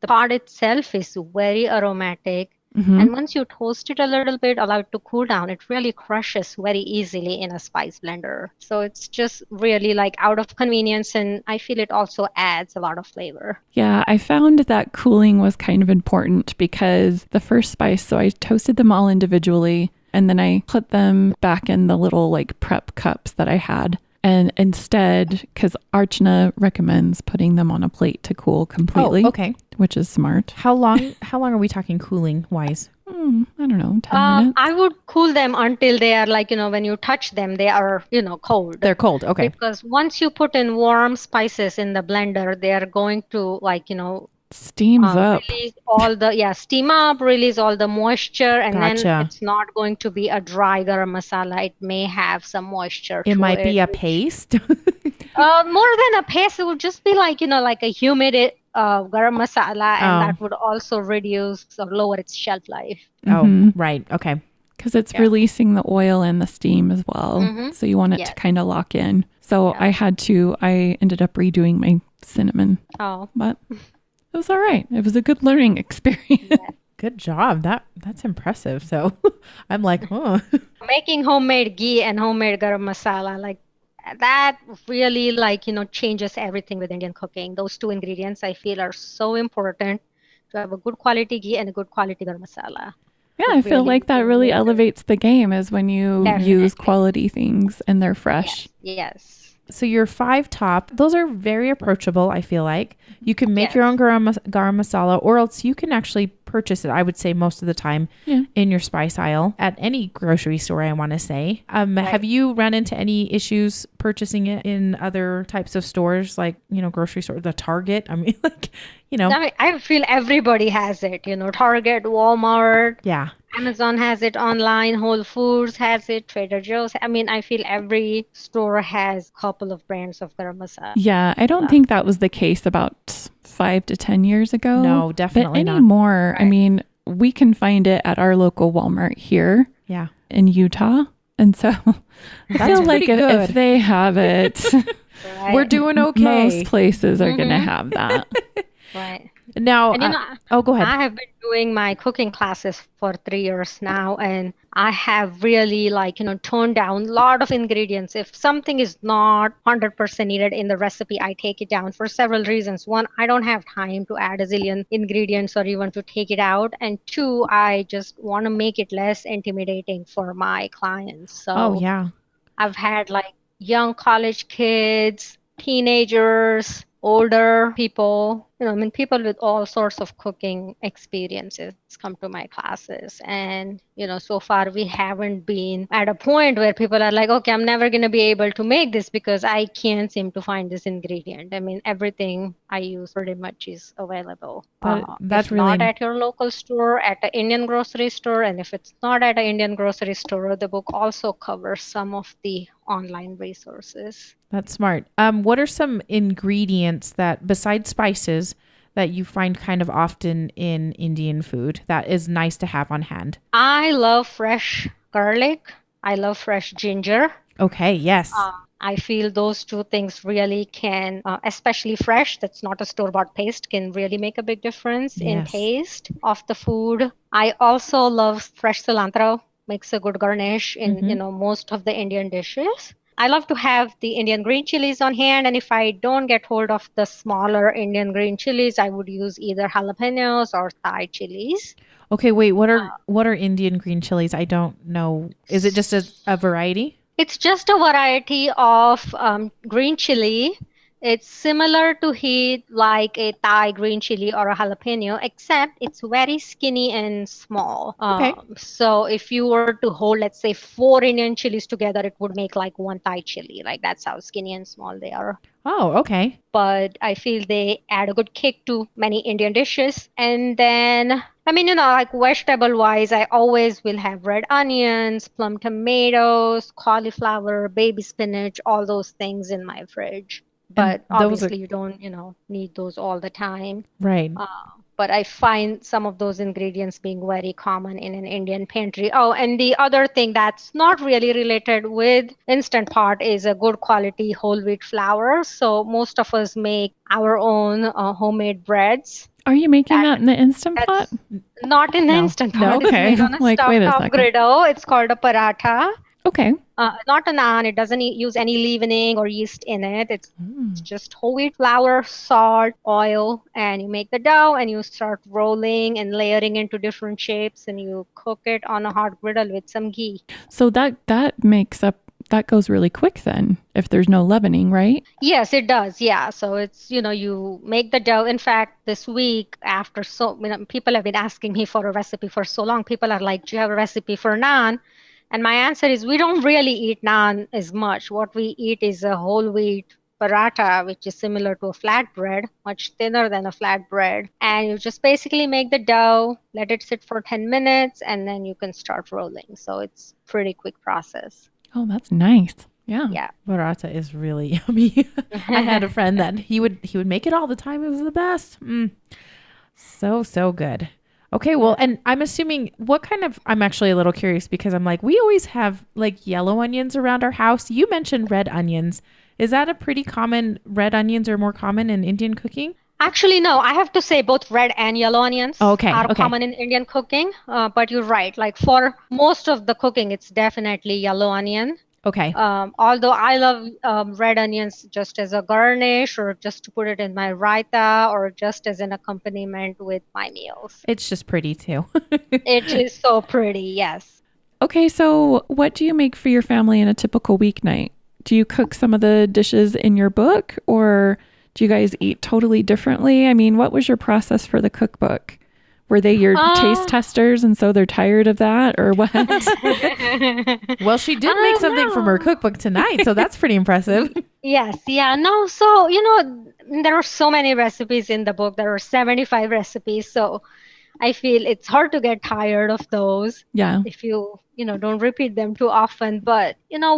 pod itself is very aromatic. Mm-hmm. And once you toast it a little bit, allow it to cool down, it really crushes very easily in a spice blender. So it's just really out of convenience, and I feel it also adds a lot of flavor. Yeah, I found that cooling was kind of important because the first spice, so I toasted them all individually, and then I put them back in the little prep cups that I had. And instead, because Archana recommends putting them on a plate to cool completely. Oh, okay. Which is smart. How long are we talking cooling wise? I don't know, 10 minutes. I would cool them until they are like, when you touch them, they are, cold. They're cold. Okay. Because once you put in warm spices in the blender, they are going to steams up. Release all the, steam up, release all the moisture, and Gotcha. then it's not going to be a dry garam masala. It may have some moisture. It might be a paste. More than a paste, it would just be like a humid garam masala, and that would also reduce or lower its shelf life. Oh, right. Okay. Because it's releasing the oil and the steam as well. So you want it to kind of lock in. So I ended up redoing my cinnamon. Oh. But it was all right. It was a good learning experience. Yeah. Good job. That's impressive. So I'm like, Making homemade ghee and homemade garam masala, that really changes everything with Indian cooking. Those two ingredients I feel are so important to have a good quality ghee and a good quality garam masala. Yeah, I feel like that really elevates the game is when you use quality things and they're fresh. Yes. So your 5 top, those are very approachable, I feel like. You can make your own garam masala, or else you can actually purchase it, I would say most of the time, in your spice aisle at any grocery store, I want to say. Have you run into any issues purchasing it in other types of stores, like, grocery store, the Target? I mean, I feel everybody has it, Target, Walmart. Yeah. Amazon has it online, Whole Foods has it, Trader Joe's. I mean, I feel every store has a couple of brands of garam masala. Yeah, I don't think that was the case about 5 to 10 years ago. No, definitely not. But anymore, right. I mean, we can find it at our local Walmart here in Utah. And so I feel like if they have it, we're doing okay. Most places are going to have that. Right. Now, go ahead. I have been doing my cooking classes for 3 years now, and I have really toned down a lot of ingredients. If something is not 100% needed in the recipe, I take it down for several reasons. One, I don't have time to add a zillion ingredients or even to take it out. And 2, I just want to make it less intimidating for my clients. So I've had young college kids, teenagers, older people, people with all sorts of cooking experiences come to my classes. And, so far we haven't been at a point where people are like, okay, I'm never going to be able to make this because I can't seem to find this ingredient. I mean, everything I use pretty much is available. That's really not at your local store, at an Indian grocery store. And if it's not at an Indian grocery store, the book also covers some of the online resources. That's smart. What are some ingredients that, besides spices, that you find kind of often in Indian food that is nice to have on hand? I love fresh garlic. I love fresh ginger. Okay, yes. I feel those two things really can, especially fresh, that's not a store-bought paste, can really make a big difference in taste of the food. I also love fresh cilantro. Makes a good garnish in, most of the Indian dishes. I love to have the Indian green chilies on hand. And if I don't get hold of the smaller Indian green chilies, I would use either jalapenos or Thai chilies. Okay, wait, what are Indian green chilies? I don't know. Is it just a variety? It's just a variety of green chili. It's similar to heat like a Thai green chili or a jalapeno, except it's very skinny and small. Okay. So if you were to hold, let's say, 4 Indian chilies together, it would make like 1 Thai chili. That's how skinny and small they are. Oh, okay. But I feel they add a good kick to many Indian dishes. And then, vegetable-wise, I always will have red onions, plum tomatoes, cauliflower, baby spinach, all those things in my fridge. But obviously you don't, need those all the time. Right. But I find some of those ingredients being very common in an Indian pantry. Oh, and the other thing that's not really related with Instant Pot is a good quality whole wheat flour. So most of us make our own homemade breads. Are you making that in the Instant Pot? Not in the Instant Pot. No, okay. It's made on a stovetop griddle. It's called a paratha. Okay. Not a naan. It doesn't use any leavening or yeast in it. It's just whole wheat flour, salt, oil, and you make the dough and you start rolling and layering into different shapes and you cook it on a hot griddle with some ghee. So that makes up that goes really quick then if there's no leavening, right? Yes, it does. Yeah. So it's, you make the dough. In fact, this week after people have been asking me for a recipe for so long. People are like, do you have a recipe for naan? And my answer is we don't really eat naan as much. What we eat is a whole wheat paratha, which is similar to a flatbread, much thinner than a flatbread. And you just basically make the dough, let it sit for 10 minutes, and then you can start rolling. So it's pretty quick process. Oh, that's nice. Yeah. Yeah. Paratha is really yummy. I had a friend that he would make it all the time. It was the best. So good. Okay, well, and I'm assuming I'm actually a little curious because I'm like, we always have like yellow onions around our house. You mentioned red onions. Is that a pretty common, red onions are more common in Indian cooking? Actually, no, I have to say both red and yellow onions are common in Indian cooking. But you're right. Like for most of the cooking, it's definitely yellow onion. Okay. Although I love red onions just as a garnish or just to put it in my raita or just as an accompaniment with my meals. It's just pretty too. It is so pretty, yes. Okay, so what do you make for your family in a typical weeknight? Do you cook some of the dishes in your book or do you guys eat totally differently? I mean, what was your process for the cookbook? Were they your taste testers and so they're tired of that or what? Well, she did make something from her cookbook tonight, so that's pretty impressive. Yes, yeah, no, so, there are so many recipes in the book. There are 75 recipes, so I feel it's hard to get tired of those. Yeah. If you, don't repeat them too often. But,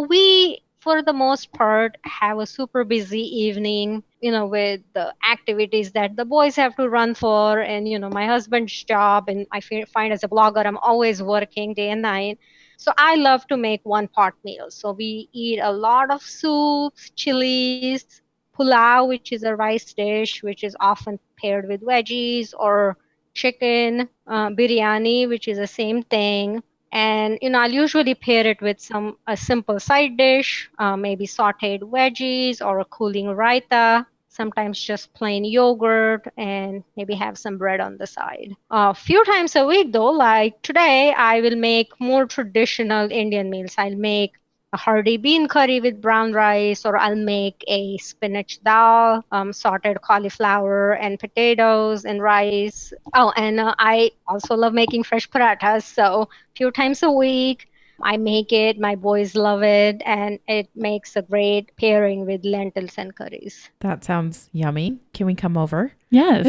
we, for the most part, have a super busy evening, with the activities that the boys have to run for and, my husband's job. And I find as a blogger, I'm always working day and night. So I love to make one pot meal. So we eat a lot of soups, chilies, pulao, which is a rice dish, which is often paired with veggies, or chicken, biryani, which is the same thing. And, I'll usually pair it with a simple side dish, maybe sauteed veggies or a cooling raita, sometimes just plain yogurt, and maybe have some bread on the side. A few times a week, though, like today, I will make more traditional Indian meals. I'll make a hearty bean curry with brown rice, or I'll make a spinach dal, sauteed cauliflower and potatoes and rice. Oh, and I also love making fresh parathas. So a few times a week, I make it. My boys love it, and it makes a great pairing with lentils and curries. That sounds yummy. Can we come over? Yes.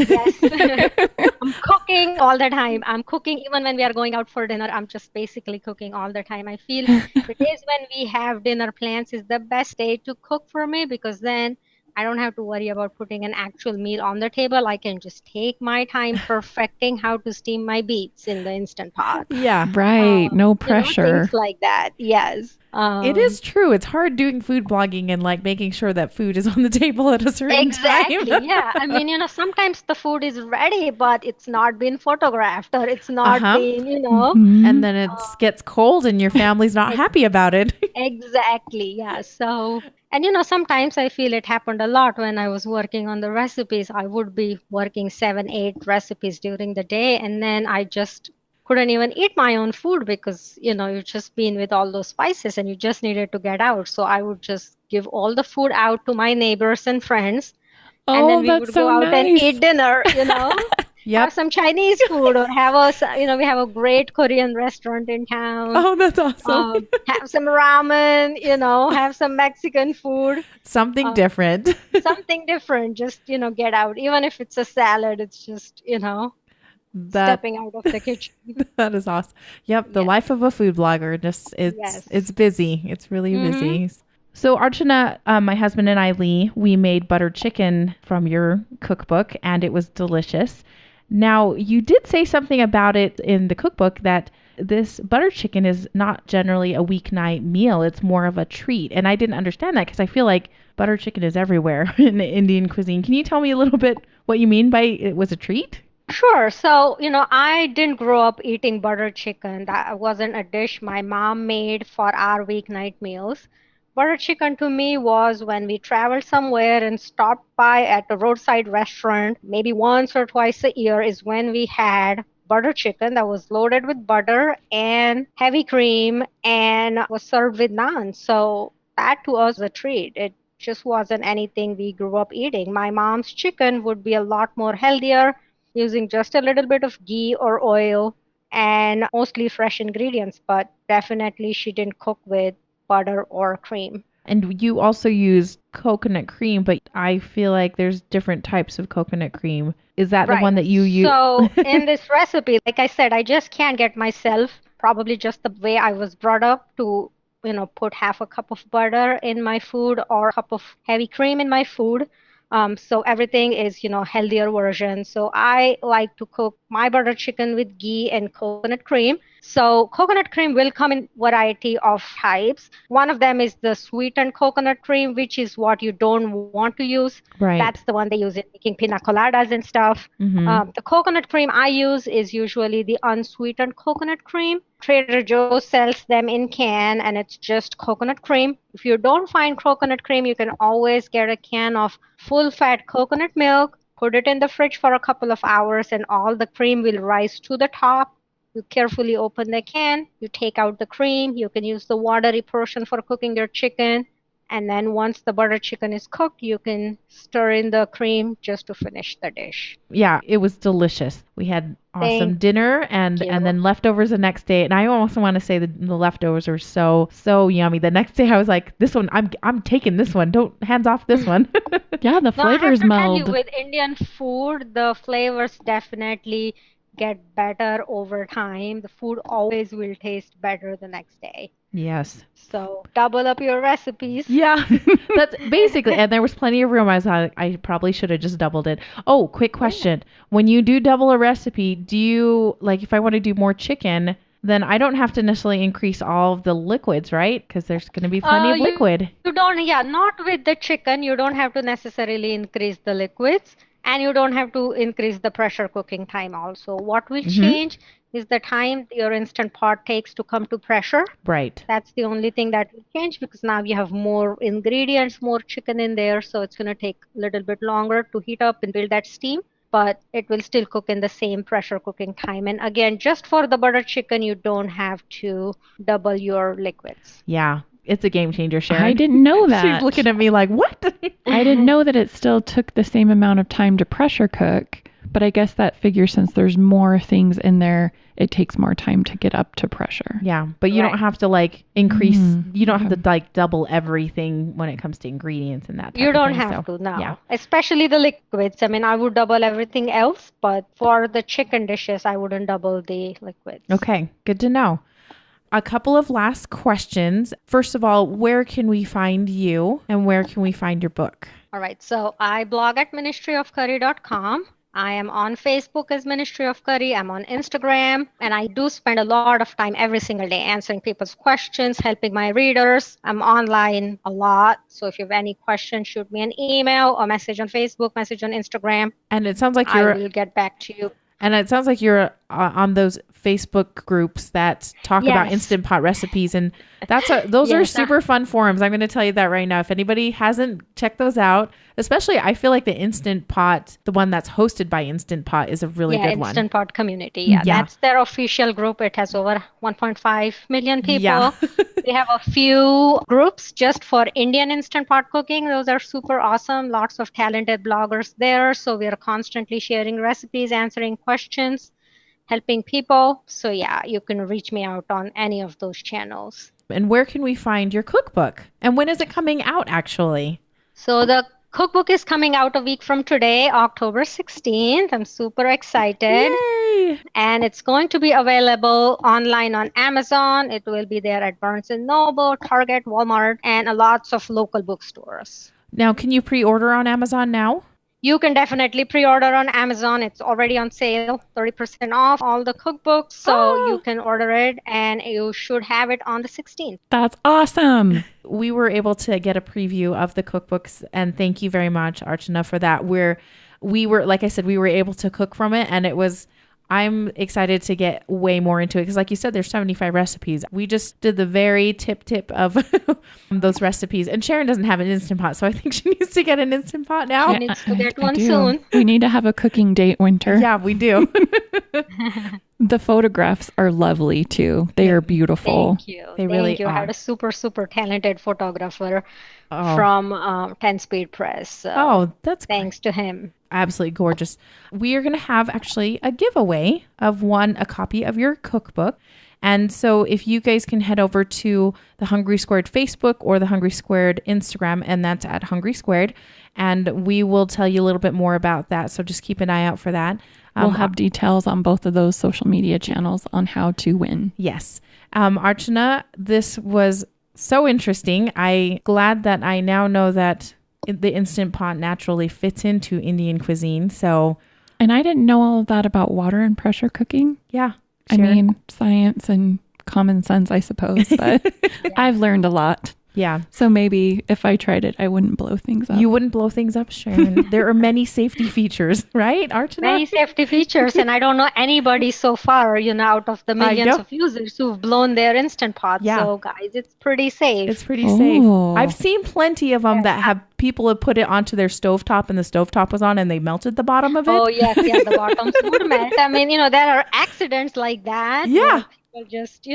I'm cooking all the time. I'm cooking even when we are going out for dinner. I'm just basically cooking all the time. I feel the days when we have dinner plans is the best day to cook for me, because then I don't have to worry about putting an actual meal on the table. I can just take my time perfecting how to steam my beets in the Instant Pot. Yeah. Right. No pressure. Things like that. Yes. It is true. It's hard doing food blogging and like making sure that food is on the table at a certain time. Exactly. Yeah. I mean, sometimes the food is ready, but it's not been photographed, or it's not been, Mm-hmm. And then it gets cold and your family's not happy about it. Exactly. Yeah. So, and sometimes I feel it happened a lot when I was working on the recipes. I would be working 7, 8 recipes during the day, and then I just couldn't even eat my own food because, you've just been with all those spices and you just needed to get out. So I would just give all the food out to my neighbors and friends. And then we would go out and eat dinner, Yep. Have some Chinese food, or we have a great Korean restaurant in town. Oh, that's awesome. Have some ramen, have some Mexican food. Something different. Something different. Just, get out. Even if it's a salad, it's just, stepping out of the kitchen. That is awesome. Yep. The life of a food blogger. Just it's busy. It's really busy. So Archana, my husband and I, Lee, we made butter chicken from your cookbook, and it was delicious. Now, you did say something about it in the cookbook that this butter chicken is not generally a weeknight meal. It's more of a treat. And I didn't understand that because I feel like butter chicken is everywhere in Indian cuisine. Can you tell me a little bit what you mean by it was a treat? Sure. So, I didn't grow up eating butter chicken. That wasn't a dish my mom made for our weeknight meals. Butter chicken to me was when we traveled somewhere and stopped by at a roadside restaurant, maybe once or twice a year, is when we had butter chicken that was loaded with butter and heavy cream and was served with naan. So that to us was a treat. It just wasn't anything we grew up eating. My mom's chicken would be a lot more healthier, using just a little bit of ghee or oil and mostly fresh ingredients, but definitely she didn't cook with butter or cream. And you also use coconut cream, but I feel like there's different types of coconut cream. Is that the one that you use? So in this recipe, like I said, I just can't get myself, probably just the way I was brought up, to put half a cup of butter in my food or a cup of heavy cream in my food. So everything is, healthier version. So I like to cook my butter chicken with ghee and coconut cream. So coconut cream will come in variety of types. One of them is the sweetened coconut cream, which is what you don't want to use. Right. That's the one they use in making pina coladas and stuff. Mm-hmm. The coconut cream I use is usually the unsweetened coconut cream. Trader Joe's sells them in can, and it's just coconut cream. If you don't find coconut cream, you can always get a can of full-fat coconut milk, put it in the fridge for a couple of hours, and all the cream will rise to the top. You carefully open the can, you take out the cream, you can use the watery portion for cooking your chicken, and then once the butter chicken is cooked, you can stir in the cream just to finish the dish. Yeah, it was delicious. We had awesome dinner and then leftovers the next day. And I also want to say that the leftovers were so yummy. The next day I was like, this one, I'm taking this one. Don't hands off this one. Yeah, the flavors meld. With Indian food, the flavors definitely get better over time. The food always will taste better the next day. Yes. So double up your recipes. Yeah, that's basically, and there was plenty of room. I probably should have just doubled it. Oh, quick question. Yeah. When you do double a recipe, do you, like, if I want to do more chicken, then I don't have to necessarily increase all of the liquids, right? Because there's going to be plenty of liquid. You don't, not with the chicken. You don't have to necessarily increase the liquids. And you don't have to increase the pressure cooking time also. What will change is the time your Instant Pot takes to come to pressure. Right. That's the only thing that will change, because now you have more ingredients, more chicken in there. So it's going to take a little bit longer to heat up and build that steam. But it will still cook in the same pressure cooking time. And again, just for the butter chicken, you don't have to double your liquids. Yeah. It's a game changer, Sharon. I didn't know that. She's looking at me like, what? I didn't know that it still took the same amount of time to pressure cook. But I guess that figures, since there's more things in there, it takes more time to get up to pressure. Yeah, but you don't have to increase, you don't have to double everything when it comes to ingredients and that type You don't of thing. have to, no. Yeah. Especially the liquids. I mean, I would double everything else, but for the chicken dishes, I wouldn't double the liquids. Okay, good to know. A couple of last questions. First of all, where can we find you and where can we find your book? All right. So I blog at ministryofcurry.com. I am on Facebook as Ministry of Curry. I'm on Instagram. And I do spend a lot of time every single day answering people's questions, helping my readers. I'm online a lot. So if you have any questions, shoot me an email or message on Facebook, message on Instagram. And it sounds like I will get back to you. And it sounds like you're on those Facebook groups that talk about Instant Pot recipes. And those are super fun forums. I'm going to tell you that right now. If anybody hasn't checked those out, especially I feel like the Instant Pot, the one that's hosted by Instant Pot, is a really good one. Instant Pot community. Yeah, that's their official group. It has over 1.5 million people. Yeah. We have a few groups just for Indian Instant Pot cooking. Those are super awesome. Lots of talented bloggers there. So we are constantly sharing recipes, answering questions, helping people. So yeah, you can reach me out on any of those channels. And where can we find your cookbook? And when is it coming out, actually? So the cookbook is coming out a week from today, October 16th. I'm super excited. Yay! And it's going to be available online on Amazon. It will be there at Barnes & Noble, Target, Walmart, and lots of local bookstores. Now, can you pre-order on Amazon now? You can definitely pre-order on Amazon. It's already on sale, 30% off all the cookbooks. So you can order it and you should have it on the 16th. That's awesome. We were able to get a preview of the cookbooks, and thank you very much, Archana, for that. We were, like I said, we were able to cook from it, and it was I'm excited to get way more into it because like you said, there's 75 recipes. We just did the very tip of those recipes. And Sharon doesn't have an Instant Pot, so I think she needs to get an Instant Pot now. She needs to get one soon. We need to have a cooking date, Winter. Yeah, we do. The photographs are lovely too. They are beautiful. Thank you. They really are. I had a super, super talented photographer from 10 Speed Press. So that's thanks to him. Absolutely gorgeous. We are going to have actually a giveaway of a copy of your cookbook. And so if you guys can head over to the Hungry Squared Facebook or the Hungry Squared Instagram, and that's at Hungry Squared, and we will tell you a little bit more about that. So just keep an eye out for that. We'll have details on both of those social media channels on how to win. Yes. Archana, this was so interesting. I'm glad that I now know that the Instant Pot naturally fits into Indian cuisine. And I didn't know all of that about water and pressure cooking. Yeah. Sharon. I mean, science and common sense, I suppose, but I've learned a lot. Yeah. So maybe if I tried it, I wouldn't blow things up. You wouldn't blow things up, Sharon. There are many safety features, right, Archana? Many safety features. And I don't know anybody so far, out of the millions of users who've blown their Instant Pots. Yeah. So guys, it's pretty safe. It's pretty safe. I've seen plenty of them that have people have put it onto their stovetop and the stovetop was on and they melted the bottom of it. Oh, yes. Yeah, the bottoms would melt. I mean, there are accidents like that. Yeah. Just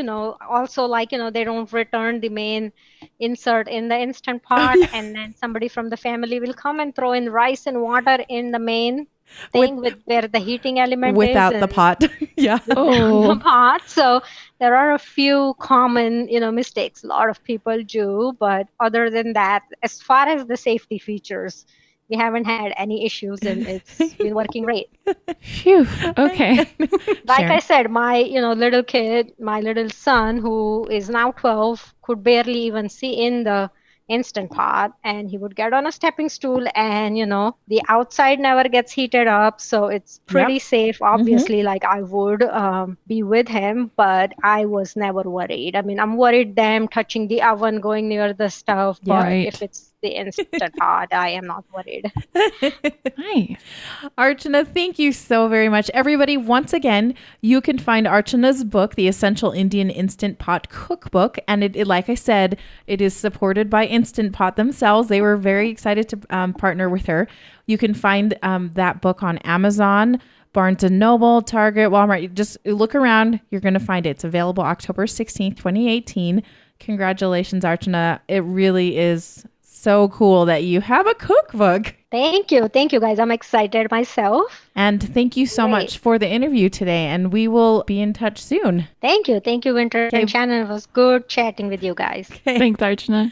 also they don't return the main insert in the Instant Pot, and then somebody from the family will come and throw in rice and water in the main thing where the heating element without the pot. Yeah. The pot. So there are a few common mistakes a lot of people do, but other than that, as far as the safety features, we haven't had any issues and it's been working great. Phew. Okay. Like I said, my little kid, my little son who is now 12, could barely even see in the Instant Pot, and he would get on a stepping stool and the outside never gets heated up, so it's pretty safe. Obviously, like I would be with him, but I was never worried. I mean, I'm worried them touching the oven, going near the stove, but if it's the Instant Pot, I am not worried. Nice. Archana, thank you so very much. Everybody, once again, you can find Archana's book, The Essential Indian Instant Pot Cookbook. And it like I said, it is supported by Instant Pot themselves. They were very excited to partner with her. You can find that book on Amazon, Barnes & Noble, Target, Walmart. Just look around. You're going to find it. It's available October 16th, 2018. Congratulations, Archana. It really is so cool that you have a cookbook. Thank you, guys. I'm excited myself. And thank you so much for the interview today. And we will be in touch soon. Thank you, Winter and Shannon. It was good chatting with you guys. Thanks, Archana.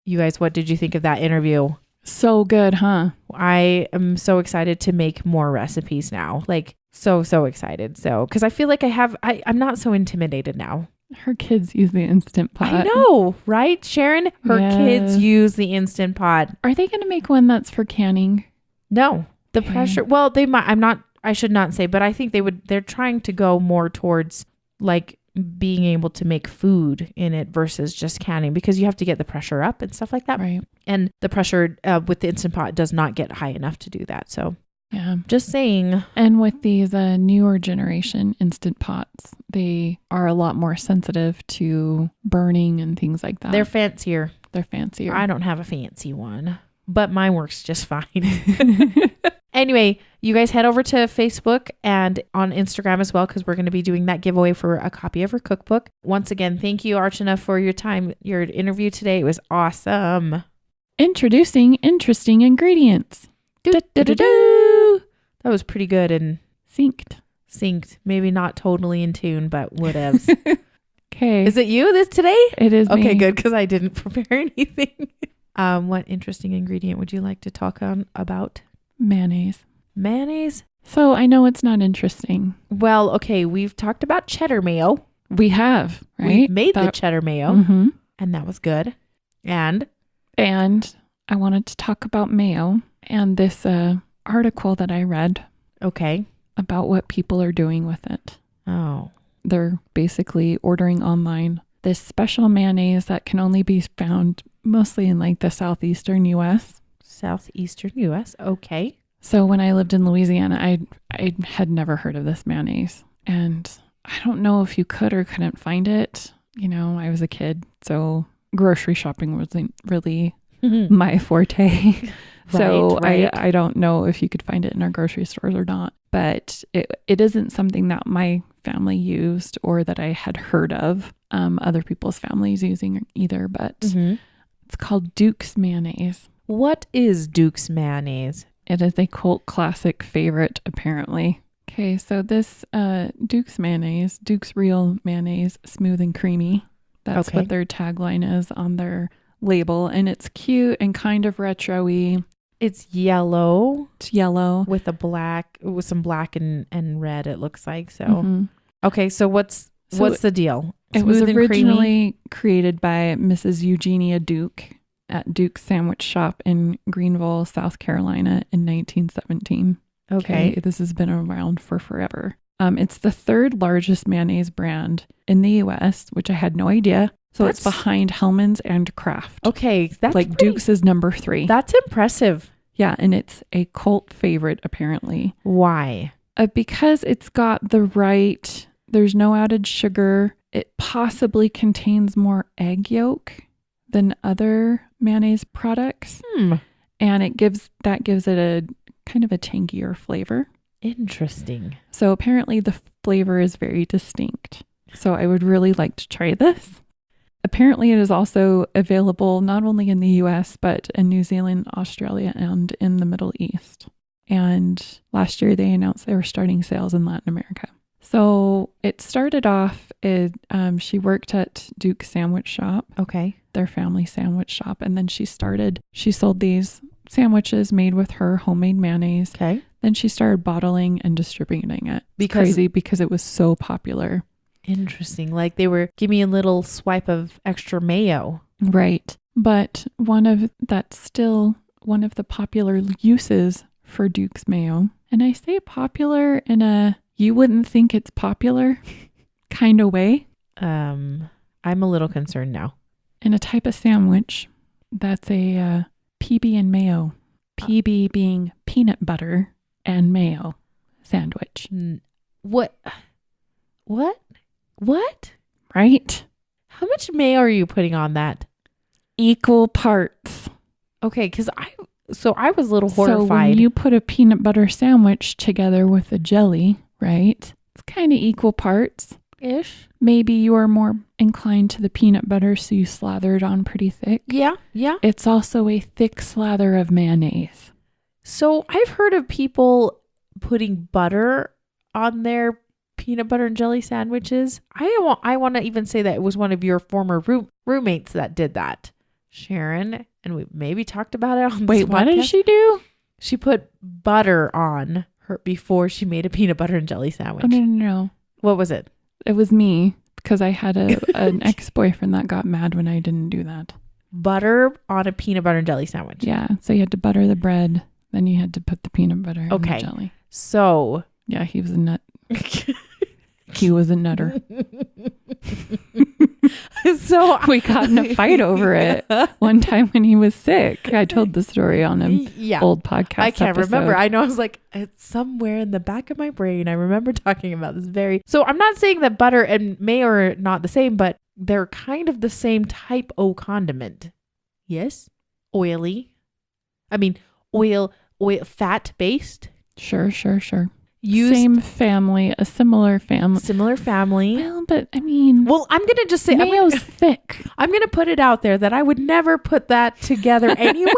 You guys, what did you think of that interview? So good, huh? I am so excited to make more recipes now. Like so excited. So, because I feel like I'm not so intimidated now. Her kids use the Instant Pot. I know, right, Sharon? Her kids use the Instant Pot. Are they going to make one that's for canning? No. The pressure. Well, they might. I should not say, but I think they're trying to go more towards like being able to make food in it versus just canning, because you have to get the pressure up and stuff like that. Right. And the pressure with the Instant Pot does not get high enough to do that. So yeah, just saying. And with these newer generation Instant Pots, they are a lot more sensitive to burning and things like that. They're fancier. I don't have a fancy one, but mine works just fine. Anyway, you guys head over to Facebook and on Instagram as well, because we're going to be doing that giveaway for a copy of her cookbook. Once again, thank you, Archana, for your time, your interview today. It was awesome. Introducing interesting ingredients. That was pretty good and synced. Maybe not totally in tune, but whatevs. Okay. Is it you today? It is me. Okay, good, because I didn't prepare anything. What interesting ingredient would you like to talk about? Mayonnaise. So I know it's not interesting. Well, okay, we've talked about cheddar mayo. We have, right? We made the cheddar mayo, and that was good. And I wanted to talk about mayo and this article that I read. Okay. About what people are doing with it. Oh. They're basically ordering online this special mayonnaise that can only be found mostly in like the southeastern U.S. Okay. So when I lived in Louisiana, I had never heard of this mayonnaise. And I don't know if you could or couldn't find it. You know, I was a kid, so grocery shopping wasn't really my forte. So right. I don't know if you could find it in our grocery stores or not. But it isn't something that my family used or that I had heard of other people's families using either. But it's called Duke's mayonnaise. What is Duke's mayonnaise? It is a cult classic favorite, apparently. Okay, so this Duke's mayonnaise, Duke's Real Mayonnaise, smooth and creamy. That's what their tagline is on their label. And it's cute and kind of retro-y. It's yellow. It's yellow. With some black and red, it looks like. So, okay, so what's the deal? It was originally created by Mrs. Eugenia Duke at Duke's Sandwich Shop in Greenville, South Carolina in 1917. Okay. This has been around for forever. It's the third largest mayonnaise brand in the U.S., which I had no idea. So it's behind Hellmann's and Kraft. Okay. That's like Duke's is number 3. That's impressive. Yeah. And it's a cult favorite, apparently. Why? Because it's got there's no added sugar. It possibly contains more egg yolk than other mayonnaise products. And it gives it a kind of a tangier flavor. Interesting. So apparently the flavor is very distinct. So I would really like to try this. Apparently it is also available not only in the US, but in New Zealand, Australia, and in the Middle East. And last year they announced they were starting sales in Latin America. So it started off, she worked at Duke's Sandwich Shop. Okay. Their family sandwich shop. And then she sold these sandwiches made with her homemade mayonnaise. Okay. Then she started bottling and distributing it. It's crazy because it was so popular. Interesting. Like they were giving me a little swipe of extra mayo. Right. But that's still one of the popular uses for Duke's mayo. And I say popular in a you wouldn't think it's popular kind of way. I'm a little concerned now. In a type of sandwich, that's a PB and mayo. PB being peanut butter and mayo sandwich. What? Right? How much mayo are you putting on that? Equal parts. Okay, because I was a little horrified. So when you put a peanut butter sandwich together with a jelly, right? It's kind of equal parts. Ish. Maybe you are more inclined to the peanut butter, so you slather it on pretty thick. Yeah. It's also a thick slather of mayonnaise. So I've heard of people putting butter on their peanut butter and jelly sandwiches. I want to even say that it was one of your former roommates that did that, Sharon, and we maybe talked about it on this podcast. What did she do? She put butter on her before she made a peanut butter and jelly sandwich. Oh, no. What was it? It was me, because I had an ex-boyfriend that got mad when I didn't do that. Butter on a peanut butter and jelly sandwich. Yeah, so you had to butter the bread, then you had to put the peanut butter in the jelly. So... Yeah, he was a nut. He was a nutter. So we got in a fight over it one time when he was sick. I told the story on an old podcast. I can't episode. remember. I know I was like, it's somewhere in the back of my brain. I remember talking about this So I'm not saying that butter and mayo are not the same, but they're kind of the same type of condiment. Yes? Oily. I mean, oil, fat based. Sure. Same family, a similar family. Similar family. Well, but I mean... Well, I'm going to just say... Mayo's thick. I'm going to put it out there that I would never put that together anyway.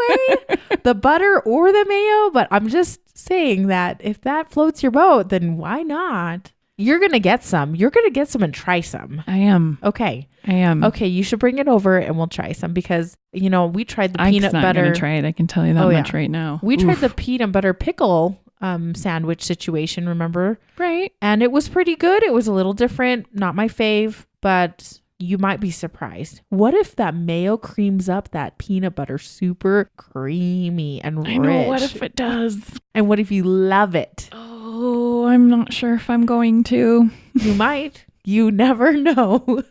The butter or the mayo. But I'm just saying that if that floats your boat, then why not? You're going to get some. You're going to get some and try some. I am. Okay. I am. Okay, you should bring it over and we'll try some because, we tried the peanut butter. I'm not going to try it. I can tell you that much right now. We tried the peanut butter pickle sandwich situation, remember? Right. And it was pretty good. It was a little different. Not my fave, but you might be surprised. What if that mayo creams up that peanut butter super creamy and rich? I know. What if it does? And what if you love it? Oh, I'm not sure if I'm going to. You might. You never know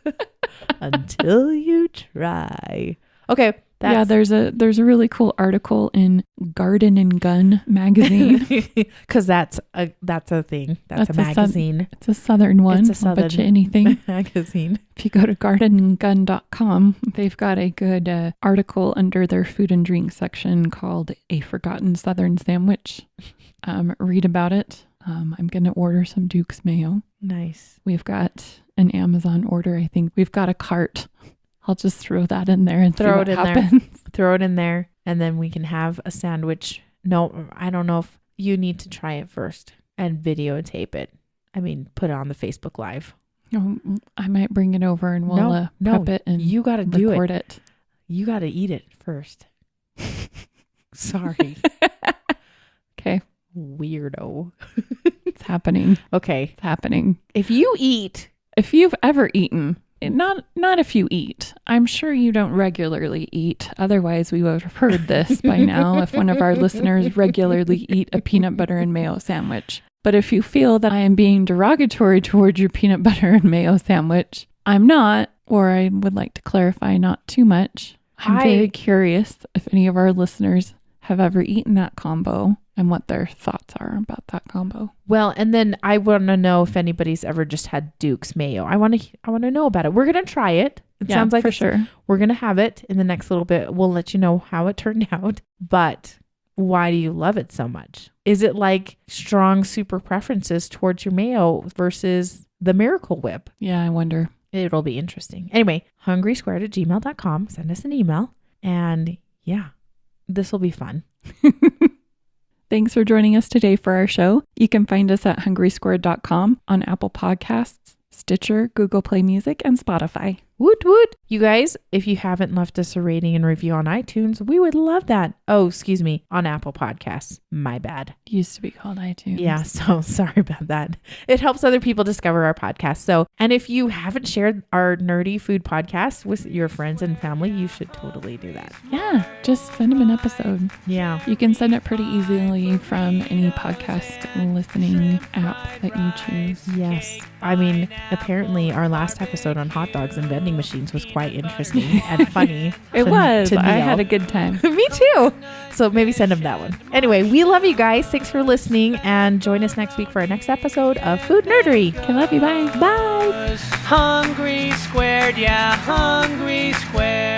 until you try. Okay. Yeah, there's a really cool article in Garden and Gun magazine. Because that's a thing. That's a magazine. It's a Southern one. It's a Southern I'll bet you anything. magazine. If you go to gardenandgun.com, they've got a good article under their food and drink section called A Forgotten Southern Sandwich. Read about it. I'm going to order some Duke's Mayo. Nice. We've got an Amazon order. I think we've got a cart. I'll just throw that in there and throw it in there. Throw it in there, and then we can have a sandwich. No, I don't know if you need to try it first and videotape it. I mean, put it on the Facebook Live. Oh, I might bring it over and we'll prep it and you got to do record it. You got to eat it first. Sorry. Okay. Weirdo. It's happening. Okay. It's happening. If you've ever eaten, not if you eat. I'm sure you don't regularly eat. Otherwise, we would have heard this by now if one of our listeners regularly eat a peanut butter and mayo sandwich. But if you feel that I am being derogatory towards your peanut butter and mayo sandwich, I'm not, or I would like to clarify, not too much. I'm very curious if any of our listeners have ever eaten that combo and what their thoughts are about that combo. Well, and then I want to know if anybody's ever just had Duke's Mayo. I want to know about it. We're going to try it. It sounds like for sure. We're going to have it in the next little bit. We'll let you know how it turned out. But why do you love it so much? Is it like strong super preferences towards your mayo versus the Miracle Whip? Yeah, I wonder. It'll be interesting. Anyway, hungrysquared@gmail.com. Send us an email. And yeah, this will be fun. Thanks for joining us today for our show. You can find us at hungrysquared.com, on Apple Podcasts, Stitcher, Google Play Music, and Spotify. Woot woot. You guys, if you haven't left us a rating and review on iTunes, we would love that. Oh, excuse me, on Apple Podcasts. My bad. It used to be called iTunes. Yeah, so sorry about that. It helps other people discover our podcast. So, and if you haven't shared our nerdy food podcast with your friends and family, you should totally do that. Yeah, just send them an episode. Yeah. You can send it pretty easily from any podcast listening app that you choose. Yes. I mean, apparently our last episode on hot dogs and vending machines was quite interesting and funny. It was. I had a good time. Me too. So maybe send them that one. Anyway, we love you guys. Thanks for listening, and join us next week for our next episode of Food Nerdery. I love you. Bye. Bye. Hungry Squared, yeah, Hungry Squared.